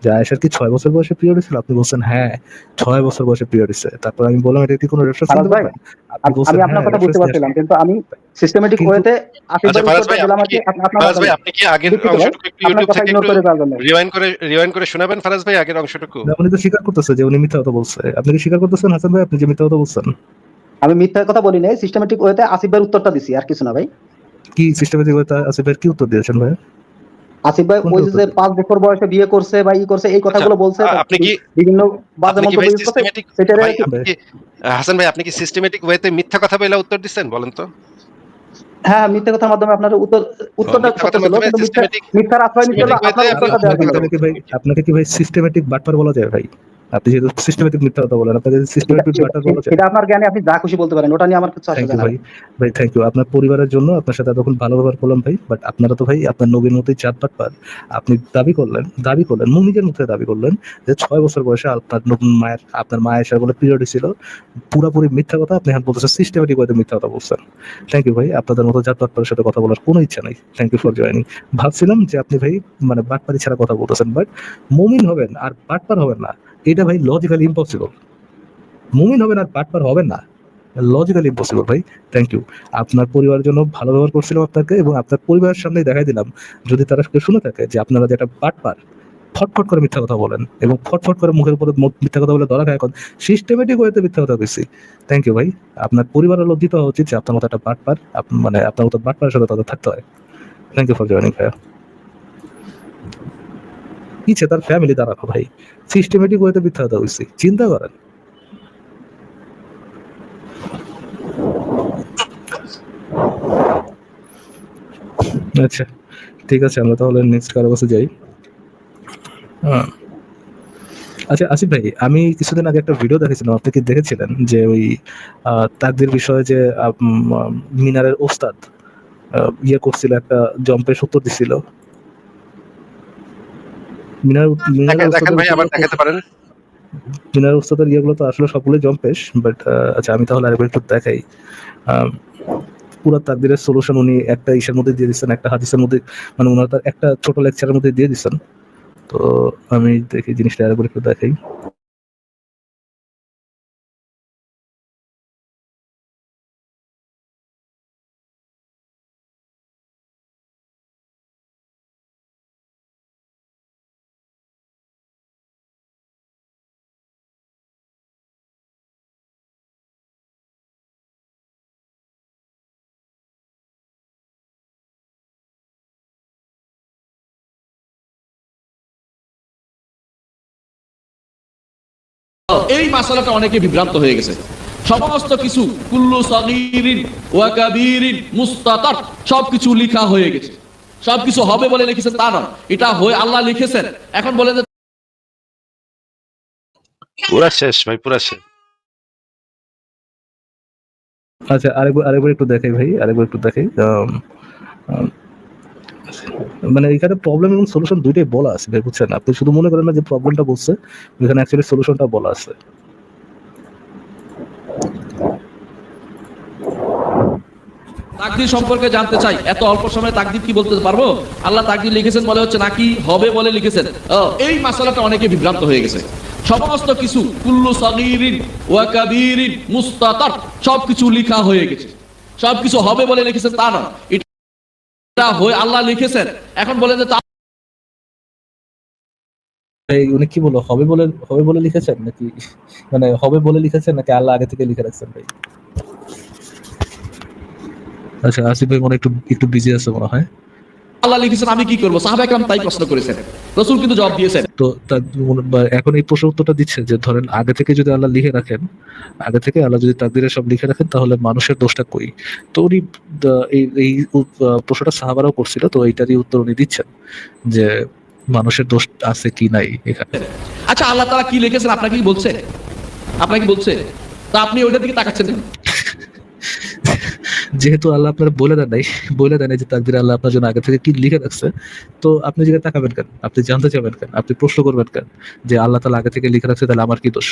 যে আয়েশার কি ৬ বছর বয়সে পিরিয়ড হয়েছিল? আপনি বলছেন হ্যাঁ, ৬ বছর বয়সে পিরিয়ড হইছে। তারপর আমি বললাম এটা কি কোনো রেফারেন্স ফারাজ দিতে ভাই পারবেন? আপনি বলছেন আমি আপনার হ্যাঁ, কথা বুঝতে রেফারেন্স নিয়ে পারছিলাম আসেন। কিন্তু আমি সিস্টেমেটিক কিন্তু ওয়েতে আসিফ আচ্ছা ভাইয়ের ফারাজ উত্তরটা ভাই দিলাম আপনি কি আরকি আপনার ফারাজ ভাই মাধ্যমে। আপনি কি আগের দুঃখিত ভাই অংশটুকু একটু আপনার ইউটিউব কথা থেকে ইগনোর একটু করে দেওয়ার জন্য। রিওয়াইন্ড করে শোনাবেন ফারাজ ভাই আগের অংশটুকু? উনি তো স্বীকার করতেছে যে উনি মিথ্যা কথা বলছে। আপনি কি স্বীকার করতেছেন হাসান ভাই আপনি যে মিথ্যা কথা বলছেন? আমি মিথ্যা কথা বলি নাই, সিস্টেমেটিক ওয়েতে আসিফ ভাইয়ের উত্তরটা দিছি আর কিছু না ভাই। কি সিস্টেমেটিক ওয়েতে আসিফের কি উত্তর দিয়েছেন ভাই? আসিফ ভাই কোনটা ওই উত্তর যে দিয়েছেন? 5 বছর বয়সে বিয়ে করছে বা করছে এই আচ্ছা কথাগুলো বলছে আপনি কি বিভিন্ন বাজে আপনি কি মন্তব্য ভাই ইউজ করছে সিস্টেমেটিক সেটারে ভাই আরকি। আপনি ভাই কি হাসান ভাই আপনি কি সিস্টেমেটিক ওয়েতে মিথ্যা কথা বইলা উত্তর দিচ্ছেন বলেন তো? হ্যাঁ, মিথ্যা কথার মাধ্যমে আপনার উত্তরটা মিথ্যা সত্য কথার ছিল মাধ্যমে কিন্তু সিস্টেমেটিক মিথ্যার আশ্রয় নিতে হলো সিস্টেমেটিক ওয়েতে আপনার আপনি উত্তরটা দেওয়ার মিথ্যা জন্য কথা ভাই। বলছেন আরকি। আপনাকে কি ভাই সিস্টেমেটিক বাটপার বলা যায় ভাই? আপনি যেহেতু সিস্টেমেটিক মিথ্যা কথা বলেন, আপনাকে এটা সিস্টেমেটিক এটা বাটপার বলা যায়? এটা আপনার জ্ঞানে আপনি যা খুশি বলতে পারেন। ওটা নিয়ে আমার কিছু আসে থ্যাংক ইউ যায় না ভাই। ভাই। ভাই থ্যাংক ইউ। আপনার পরিবারের জন্য আপনার সাথে এতক্ষণ ভালো ব্যবহার করলাম ভাই। বাট আপনারা তো ভাই আপনার নবীর মতোই জাত বাটপার। আপনি দাবি করলেন, নিজের মুখে দাবি করলেন যে ৬ বছর বয়সে আপনার মা আয়েশার বলে পিরিয়ড ছিল। পুরাপুরি মিথ্যা কথা আপনি এখন বলতেছেন সিস্টেমেটিক ওয়েতে মিথ্যা কথা বলছেন। থ্যাংক ইউ ভাই। আপনাদের মতো জাত বাটপারের সাথে কথা বলার কোনো ইচ্ছা নাই। Thank you for joining. ভাবছিলাম যে আপনি ভাই মানে বাটপারি ছাড়া কথা বলতেছেন। বাট মুমিন হবেন আর বাটপার হবেন না। এটা ভাই লজিক্যালি ইম্পসিবল। মুমিন হবেন আর বাটপার হবেন না। লজিক্যালি ইম্পসিবল ভাই। Thank you. আপনার পরিবারের জন্য ভালো ব্যবহার করছিলাম আপনাকে এবং আপনার পরিবারের সামনেই দেখাই দিলাম। যদি তারা কেউ শুনে থাকে যে আপনারা যে একটা বাটপার, ফটফট করে মিথ্যা কথা বলেন এবং ফটফট করে মুখের উপরে মিথ্যা কথা বলে ধরা খায় এখন সিস্টেমেটিক ওয়েতে মিথ্যা কথা বেশি। থ্যাংক ইউ ভাই। আপনার পরিবারের লজ্জিত হওয়া উচিত যে আপনার মতো একটা বাটপার মানে আপনার মতো বাটপারের সাথে তাদের থাকতে হয়। থ্যাংক ইউ ফর জয়েনিং ভাইয়া। পিছে তার ফ্যামিলি দাঁড়ানো ভাই। সিস্টেমেটিক ওয়েতে মিথ্যা কথা বলছি। চিন্তা করেন। আচ্ছা ঠিক আছে আমরা তাহলে নেক্সট কারো কাছে যাই। হ্যাঁ। আচ্ছা আসিফ ভাই আমি কিছুদিন আগে একটা ভিডিও দেখেছিলাম আপনি কি দেখেছিলেন যে ওই তাকদীর বিষয়ে যে মিনারের ওস্তাদ ইয়ে করছিল একটা জম্পেশ উত্তর দিছিল মিনার মিনারের দেখেন ওস্তাদের ভাই আবার দেখাতে পারেন? মিনারের ওস্তাদের ইয়েগুলো তো আসলে সবগুলোই জম্পেশ বাট আচ্ছা আমি তাহলে আরেকবার একটু দেখাই আহ, পুরো তাকদীরের সলিউশন উনি একটা ইসের মধ্যে দিয়ে দিচ্ছেন একটা হাদিসের মধ্যে মানে ওনার তার একটা ছোট লেকচারের মধ্যে দিয়ে দিচ্ছেন তো আমি দেখি জিনিসটা আরেকবার একটু দেখাই এই মাসালাটা অনেকে বিভ্রান্ত হয়ে গেছে। সমস্ত কিছু কুল্লু সগীরিন ওয়া কাবীরিন মুস্তাতার সবকিছু লেখা হয়ে গেছে। সবকিছু হবে বলে লিখেছে তা নয়, এটা হয়ে আল্লাহ লিখেছেন। এখন বলে যে পুরা শেষ ভাই, পুরা শেষ। আচ্ছা, আরেকবার একটু দেখাই ভাই, আরেকবার একটু দেখাই। আম, মানে এখানে প্রবলেম এবং সলিউশন দুইটাই বলা আছে ভাই, বুঝছেন? আপনি শুধু মনে করেন না যে প্রবলেমটা বলছে, এখানে অ্যাকচুয়ালি সলিউশনটা বলা আছে। তাকদীর সম্পর্কে জানতে চাই, এত অল্প সময়ে তাকদীর কি বলতে পারবো? আল্লাহ তাকদীর লিখেছেন বলে হচ্ছে নাকি হবে বলে লিখেছেন? এই মাসালাটা অনেকে বিভ্রান্ত হয়ে গেছে। সমস্ত কিছু কুল্লু সগীরিন ওয়া কাবীরিন মুস্তাতার সবকিছু লেখা হয়ে গেছে। সবকিছু হবে বলে লিখেছেন তা নয়, এটা হয়ে আল্লাহ লিখেছেন। এখন বলে যে এই উনি কি বললো, হবে বলে লিখেছেন নাকি, মানে হবে বলে লিখেছেন নাকি আল্লাহ আগে থেকে লিখে রাখছেন ভাই? আচ্ছা, আসিফ ভাই মনে একটু একটু বিজি আছে মনে হয়। আল্লাহ লিখেছেন আমি কি করবো? সাহাবায়ে কেরাম তাই প্রশ্ন করেছেন, রাসূল কিন্তু জবাব দিয়েছেন। তো এখন এই প্রশ্ন উত্তরটা দিচ্ছে যে ধরেন আগে থেকে যদি আল্লাহ লিখে রাখেন, আগে থেকে আল্লাহ যদি তাকদীরে সব লিখে রাখেন, তাহলে মানুষের দোষটা কই? তো উনি এই প্রশ্নটা সাহাবারাও করছিল, তো এইটারই উত্তর উনি দিচ্ছেন যে মানুষের দোষ আছে কি নাই এখানে। আচ্ছা, আল্লাহ তাআলা কি লিখেছেন আপনাকে কি বলছে? আপনাকে কি বলছে? তা আপনি ওইটার দিকে তাকাচ্ছেন কেন? যেহেতু আল্লাহ আপনার বলে দেন নাই যে তাকদীরে আল্লাহ আপনার জন্য আগে থেকে কি লিখে রাখছে, তো আপনি যেটা তাকাবেন কেন? আপনি জানতে চাবেন কেন? আপনি প্রশ্ন করবেন কেন যে আল্লাহ তাআলা আগে থেকে লিখে রাখছে, তাহলে আমার কি দোষ?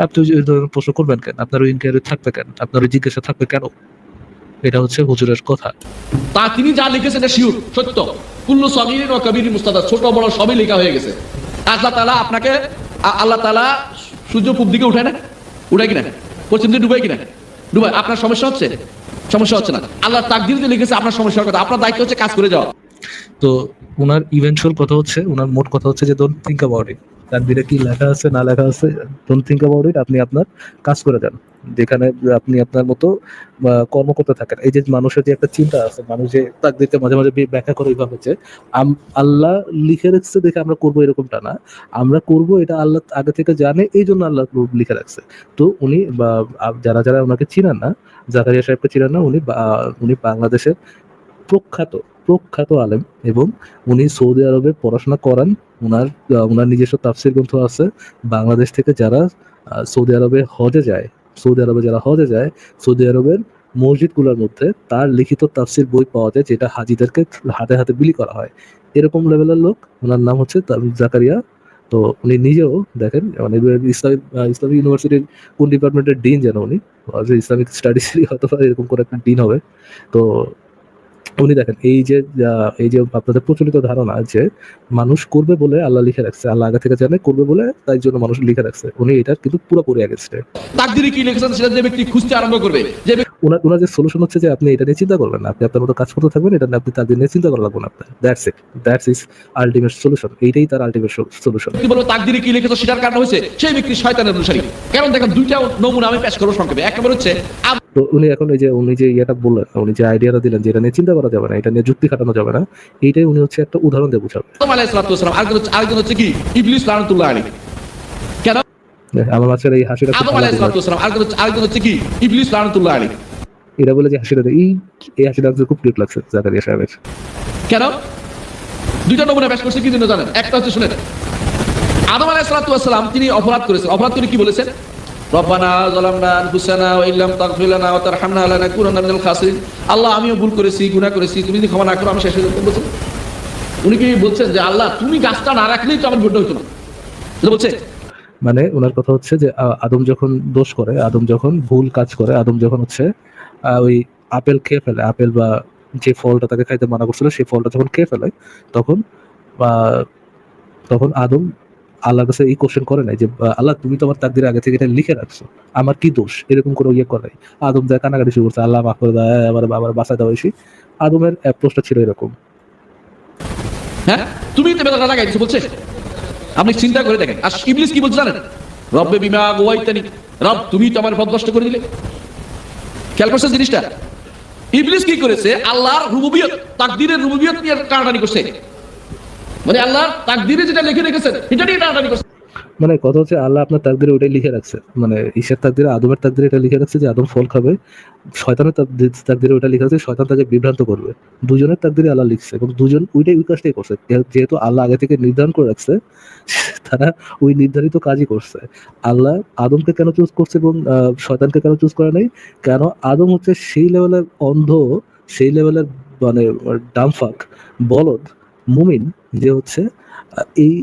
আপনি ওই ধরনের প্রশ্ন করবেন কেন? আপনার ওই ইনকোয়ারি থাকবে কেন? আপনার ওই জিজ্ঞাসা থাকবে কেন? এটা হচ্ছে হুজুরের কথা। তা তিনি যা লিখেছেন এটা শিওর সত্য। কুল্লু সগীরিন ওয়া কাবীরিন মুস্তাতার, ছোট বড় সবই লেখা হয়ে গেছে। আল্লাহ তাআলা আপনাকে আল্লাহ তাআলা সূর্য পূব দিকে উঠায় না? উঠায় কিনা? পশ্চিম দিকে ডুবায় কিনা? ডুবায়। আপনার সমস্যা হচ্ছে? সমস্যা হচ্ছে না। আল্লাহ তাকদীরে লিখেছে আপনার সমস্যার কথা, আপনার দায়িত্ব হচ্ছে কাজ করে যাওয়া। তো ওনার ইভেন্চুয়াল কথা হচ্ছে, ওনার মোট কথা হচ্ছে যে ডোন্ট থিঙ্ক অ্যাবাউট ইট। তাকদীরে কি লেখা আছে না লেখা আছে, ডোন্ট থিঙ্ক অ্যাবাউট ইট। আপনি আপনার কাজ করে যান, যেখানে আপনি আপনার মতো কর্ম করতে থাকেন। এই যে মানুষের যে একটা চিন্তা আছে, মানুষ যে তাকদীরকে মাঝে মাঝে ব্যাখ্যা করে এইভাবে যে আল্লাহ লিখে রাখছে দেখে আমরা করবো, এরকমটা না। আমরা করব এটা আল্লাহ আগে থেকে জানে, এই জন্য আল্লাহ লিখে রাখছে। তো উনি বা যারা যারা ওনাকে চিনেন না, জাকারিয়া সাহেবকে চিনেন না, উনি বাংলাদেশের প্রখ্যাত আলেম, এবং উনি সৌদি আরবে পড়াশোনা করান। উনার নিজস্ব তাফসীর গ্রন্থ আছে। বাংলাদেশ থেকে যারা সৌদি আরবে যারা হজে যায়, সৌদি আরবের মসজিদগুলোর মধ্যে তার লিখিত তাফসীর বই পাওয়া যায়, যেটা হাজিদেরকে হাতে হাতে বিলি করা হয়। এরকম লেভেলের লোক। ওনার নাম হচ্ছে জাকারিয়া। তো উনি নিজেও দেখেন, মানে ইসলামিক ইউনিভার্সিটির কোন ডিপার্টমেন্টের ডিন যেন উনি, ইসলামিক স্টাডিজ হয়তো এরকম করে একটা ডিন হবে। তো উনি দেখেন, এই যে আপনাদের প্রচলিত ধারণা যে মানুষ করবে বলে আল্লাহ লিখে রাখছে, আল্লাহ আগে থেকে জানে করবে বলে, তাই জন্য মানুষ লিখে রাখছে, উনি এটার কিন্তু পুরোপুরি এগেইনস্টে। তাকদীরে কি লিখেছেন সেটা যে ব্যক্তি খুঁজতে আরম্ভ করবে, যে ওনার যে সলিউশন হচ্ছে যে আপনি এটা নিয়ে চিন্তা করবেন না, আপনি আপনার মতো কাজ করতে থাকবেন, এটা নিয়ে আপনি তাকদীর নিয়ে চিন্তা করা লাগবে না আপনার। That's is ultimate solution. এইটাই তার আলটিমেট সলিউশন। ব্যক্তি বলবো তাকদীরে কি লিখেছে সেটার কারণ হচ্ছে সেই ব্যক্তি শয়তানের অনুসারী। কারণ দেখেন দুইটা নমুনা আমি পেশ করব সংক্ষেপে। এক নম্বর হচ্ছে তো উনি এখন উনি যে ইয়েটা বললেন, উনি যে আইডিয়াটা দিলেন যে এটা নিয়ে চিন্তা করা যাবে না, এটা নিয়ে যুক্তি খাটানো যাবে না, এইটাই উনি হচ্ছে একটা উদাহরণ দিয়ে বোঝাবেন। আদম আলাইহিস সালাম, আরেকজন হচ্ছে কি ইবলিস লানাতুল্লাহ আলাইহি। কেন? আমার মাছের এই হাসিটা আদম আলাইহিস সালাম, আরেকজন হচ্ছে কি ইবলিস লানাতুল্লাহ আলাইহি। এটা বলে যে হাসিটা এই হাসিটা খুব কিউট লাগছে জাকারিয়া সাহেবের। কেন? দুইটা নমুনা পেশ করছে, কি জন্য জানেন? একটা হচ্ছে শুনেন, আদম আলাইহিস সালাম তিনি অপরাধ করেছেন। অপরাধ করে কি বলেছেন? রব্বানা যালামনা আনফুসানা ওয়া ইল্লাম তাগফির লানা ওয়া তারহামনা লানাকুনান্না মিনাল খাসিরিন। আল্লাহ আমিও ভুল করেছি, গুনাহ করেছি, তুমি যদি ক্ষমা না করো আমি শেষ হয়ে যাব বলছেন। উনি কি বলছেন যে আল্লাহ তুমি গাছটা না রাখলেই তো আমার ভুলটা হতো না, এটা বলছে? মানে ওনার কথা হচ্ছে যে আদম যখন দোষ করে, আদম যখন ভুল কাজ করে, আদম যখন হচ্ছে ওই আপেল খেয়ে ফেলে, আপেল বা যে ফলটা তাকে খাইতে মানা করছিল সেই ফলটা যখন খেয়ে ফেলে, তখন আদম আল্লাহর কাছে এই কোশ্চেন করে নাই যে আল্লাহ তুমি তো আমার তাকদীরে আগে থেকে এটা লিখে রাখছো, আমার কি দোষ, এরকম করে ইয়ে করে নাই। আদম যা কানাকাটি শুরু করছে, আল্লাহ মাফ করে দেয়, আবার বাঁচায় দেওয়া হয়েছি। আদমের অ্যাপ্রোচটা ছিল এরকম। হ্যাঁ, তুমি তো বেদনা লাগাই দিছো বলছে। আপনি চিন্তা করে দেখেন, আর ইবলিস কি বলছে জানেন? রব্বে বিমা গুওয়াইতানি, রব তুমি তো আমার পথভ্রষ্ট করে দিলে। খেয়াল করছেন জিনিসটা? ইবলিস কি করেছে? আল্লাহর রুবুবিয়ত, তাকদীরের রুবুবিয়ত নিয়ে টানাটানি করছে। মানে আল্লাহ তাকদীরে যেটা লিখে রেখেছেন এটা নিয়ে টানাটানি করছে। মানে কথা হচ্ছে আল্লাহ আপনার তাকদিরে ওইটাই লিখে রাখছে, মানে ঈশ্বর তাকদিরে আদমের তাকদিরে এটা লিখে রাখছে যে আদম ফল খাবে, শয়তানের তাকদিরে ওইটা লিখে রাখছে শয়তান তাকে বিভ্রান্ত করবে। দুজনের তাকদিরে আল্লাহ লিখছে এবং দুজন ওই কাজটাই করছে, যেহেতু আল্লাহ আগে থেকে নির্ধারণ করে রাখছে তারা ওই নির্ধারিত কাজই করছে। আল্লাহ আদমকে কেন চুজ করছে এবং শয়তানকে কেন চুজ করে নাই? কেন আদম হচ্ছে সেই লেভেলের অন্ধ, সেই লেভেলের মানে ডামফাক বলদ মুমিন যে হচ্ছে এই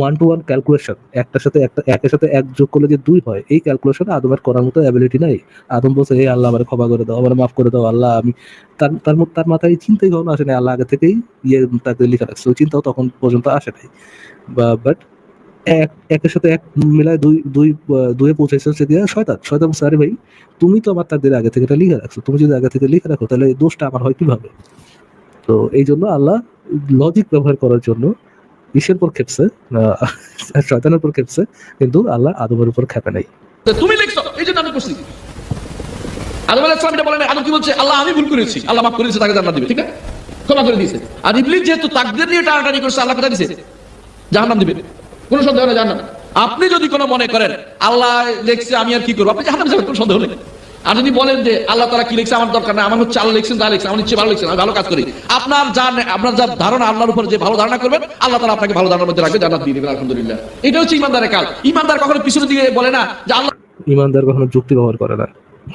1-to-1 ক্যালকুলেশন, একটার সাথে একের সাথে এক যোগ করলে যে 2 হয়, এই ক্যালকুলেশন আদমের করার মতো অ্যাবিলিটি নাই। আদম বলছে হে আল্লাহ আমারে ক্ষমা করে দাও, আমারে মাফ করে দাও আল্লাহ, আমি তার মাথায় এই চিন্তাই কখনো আসে নাই। আল্লাহ আগে থেকেই তাকে লিখে রাখছে, ওই চিন্তাও তখন পর্যন্ত আসে নাই। বাট একের সাথে এক মিলায় দুয়ে পৌঁছাইছে হচ্ছে দিয়ে শয়তান বলছে আরে ভাই তুমি তো আমার তাকদিরে আগে থেকে এটা লিখে রাখছো, তুমি যদি আগে থেকে লিখে রাখো তাহলে এই দোষটা আমার হয় কিভাবে? তো এই জন্য আল্লাহ লজিক ব্যবহার করার জন্য ঈশ্বরের উপর খেপছে, শয়তানের উপর খেপছে, কিন্তু আল্লাহ আদমের উপর খেপে নাই। তুমি লিখছো এই জন্য আমি করছি। আদম আলাইহিস সালাম এটা বলেন, আদম কি বলছে? আল্লাহ আমি ভুল করেছি, আল্লাহ মাফ করে দিয়েছে, তাকে জান্নাত দিবে, ঠিক না? ক্ষমা করে দিয়েছে। আর ইবলিস যেহেতু তাকদীর নিয়ে টানাটানি করছে, আল্লাহ কথা দিয়েছে জাহান্নাম দিবে, কোনো সন্দেহ নেই জাহান্নাম। আপনি যদি কোনো মনে করেন আল্লাহ লিখছে আমি আর কি করবো, আপনি জাহান্নামে যাবেন, কোনো সন্দেহ নেই। আর যদি বলেন যে আল্লাহ তাআলা কি লিখছে আমার দরকার নাই, আমার হচ্ছে আল্লাহ লিখছেন যা লিখছেন, আমার ইচ্ছে ভালো লিখছেন, আমি ভালো কাজ করি, আপনার যা ধারণা আল্লাহর উপর যে ভালো ধারণা করবেন, আল্লাহ তাআলা আপনাকে ভালো ধারণার মধ্যে রাখবে, জান্নাত দিয়ে দেবেন, আলহামদুলিল্লাহ। এটা হচ্ছে ইমানদারের কাজ। ইমানদার কখনো পিছনে দিয়ে বলে না যে আল্লাহ। ইমানদার কখনো যুক্তি ব্যবহার করে না।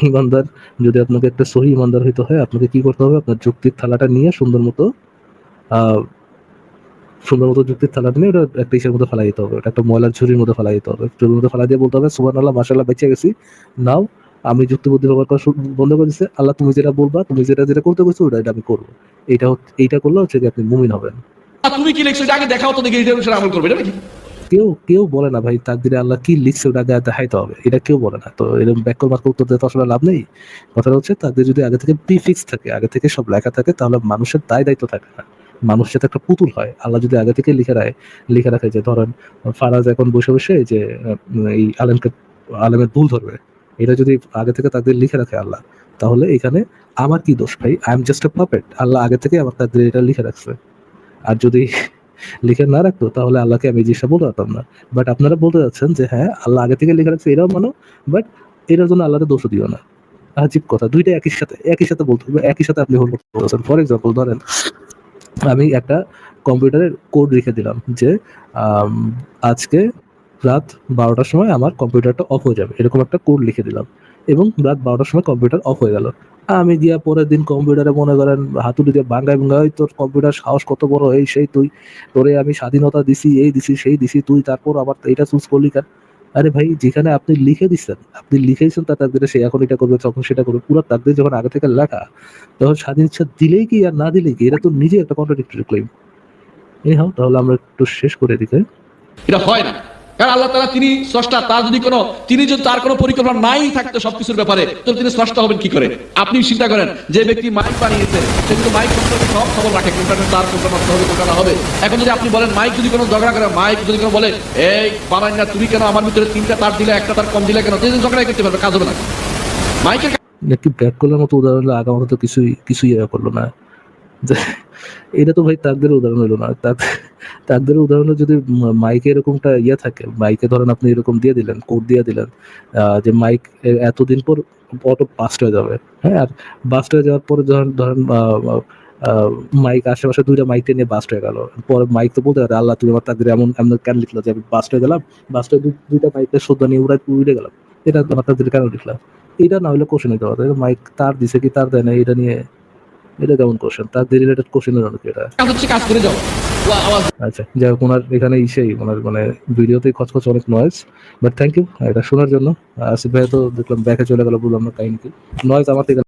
ইমানদার যদি আপনাকে একটা সহি ইমানদার হইতে হয়, আপনাকে কি করতে হবে? আপনার যুক্তির থালাটা নিয়ে সুন্দর মতো যুক্তির থালাটা নিয়ে ওটা একটা ইসের মধ্যে ফেলাই দিতে হবে, ওটা একটা ময়লার ঝুড়ির মধ্যে ফেলাই দিতে হবে, ঝুড়ির মধ্যে ফেলাই দিয়ে বলতে হবে সুবহানাল্লাহ মাশাআল্লাহ বেঁচে গেছি, নাও আমি যুক্তি বুদ্ধি ব্যবহার করা বন্ধ করে দিচ্ছি, আল্লাহ তুমি যেটা বলবা, তুমি যেটা করতে বলছো ওটা আমি করবো। এইটা করলে হচ্ছে কি আপনি মুমিন হবেন। তুমি কি লিখছো এটা আগে দেখাও তো, দেখি এটা অনুসারে আমল করবে, এটা নাকি? কেউ বলে না ভাই তাকদিরে আল্লাহ কি লিখছে ওটা আগে দেখাইতে হবে, এটা কেউ বলে না। তো এরকম ব্যাকল মার্ক উত্তর দিতে আসলে লাভ নেই। কথাটা হচ্ছে তাকদির যদি আগে থেকে প্রিফিক্স থাকে, আগে থেকে সব লেখা থাকে, তাহলে মানুষের দায়িত্ব থাকে না, মানুষ যাতে একটা পুতুল হয়। আল্লাহ যদি আগে থেকে লিখে রাখে যে ধরেন ফারাজ এখন বসে বসে যে এই আলেমের ভুল ধরবে, এটা যদি আগে থেকে তাকদির লিখে রাখে আল্লাহ, তাহলে এখানে আমার কি দোষ ভাই? I am just a puppet. Allah আগে থেকে আমার তাকদিরে এটা লিখে রাখছে। আর যদি লিখে না রাখতো তাহলে আল্লাহকে আমি এই জিনিসটা বলতে পারতাম না। বাট আপনারা বলতে যাচ্ছেন যে হ্যাঁ আল্লাহ আগে থেকে লিখে রাখছে, এটাও মানো, বাট এটার জন্য আল্লাহকে দোষ দিও না। আজীব কথা, দুইটা একই সাথে বলতে হবে, একই সাথে আপনি হোল্ড করতে বলছেন। ফর এক্সাম্পল ধরেন আমি একটা কম্পিউটারের কোড লিখে দিলাম যে আজকে রাত 12টার সময় আমার কম্পিউটারটা অফ হয়ে যাবে, এরকম একটা কোড লিখে দিলাম, এবং রাত 12টার সময় কম্পিউটার অফ হয়ে গেল। আমি গিয়া পরের দিন কম্পিউটারে মনে করেন হাতুড়ি দিয়ে ভাঙ্গায় তোর কম্পিউটার সাহস কত বড়, এই সেই তুই, তোরে আমি স্বাধীনতা দিছি, এই দিছি সেই দিছি, তুই তারপর আবার এটা চুজ করলি কেন? আরে ভাই যেখানে আপনি লিখে দিচ্ছেন, আপনি লিখেছেন তার তাকদিরে সে এখন এটা করবে, তখন সেটা করবে, পুরো তাকদির যখন আগে থেকে লেখা, তখন স্বাধীন ইচ্ছা দিলেই কি আর না দিলেই কি, এটা তো নিজে একটা কন্ট্রাডিক্টরি ক্লেম। তাহলে আমরা একটু শেষ করে দিতে। এটা হয় না, কারণ আল্লাহ তাআলা তিনি স্রষ্টা, তিনি যদি তার কোনো পরিকল্পনা নাই থাকতো সবকিছুর ব্যাপারে, তো তিনি স্রষ্টা হবেন কি করে? আপনি চিন্তা করেন যে ব্যক্তি মাইক বানিয়েছে সে কিন্তু মাইক সম্পর্কে সব খবর রাখে, কোনটা তার কোনটা নষ্ট হবে কোনটা না হবে। এখন যদি আপনি বলেন মাইক যদি কোনো ঝগড়া করে, মাইক যদি কোনো বলে এই বানাই না তুমি কেন আমার ভিতরে 3টা তার দিলে একটা তার কম দিলে কেন, তিনি ঝগড়া করতে পারবে, কাজ হবে না। মাইকের একটি ব্যাক করার মতো উদাহরণ হলো আগামত তো কিছুই করলো না। এটা তো ভাই তাকদের উদাহরণ হলো না। তাকদের উদাহরণ যদি মাইকে এরকমটা থাকে, মাইকে ধরেন আপনি এরকম দিয়ে দিলেন, কোড দিয়ে দিলেন যে মাইক এতদিন পর অটো বাস্ট হয়ে যাবে, হ্যাঁ, আর বাস্ট হয়ে যাওয়ার পরে ধরেন মাইক আশেপাশে 2টা মাইক নিয়ে বাস্ট হয়ে গেল, পরে মাইক তো বলতে পারে আল্লাহ তুমি আমার তাকদিরে এমন কেন লিখলো যে আমি বাস্ট হয়ে গেলাম, বাস্ট হয়ে 2টা মাইকের শ্রদ্ধা নিয়ে উড়ে গেলাম, এটা আমার তাকদিরে কেন লিখলাম? এটা না হলে কোশ্চেন নিতে পারতো, মাইক তার দিছে কি তার দেয় না, এটা নিয়ে এটা কেমন কোশ্চেন? তার রিলেটেড কোশ্চেনের অনেক এটা কাজ করে যাও। আচ্ছা, যাই হোক, ওনার এখানে ওনার মানে ভিডিওতেই খচখচ অনেক নয়েজ, বাট থ্যাংক ইউ এটা শোনার জন্য। আসিফ ভাই তো দেখলাম ব্যাকে চলে গেল, বললাম না কাহিনী কি নয়েজ আমার থেকে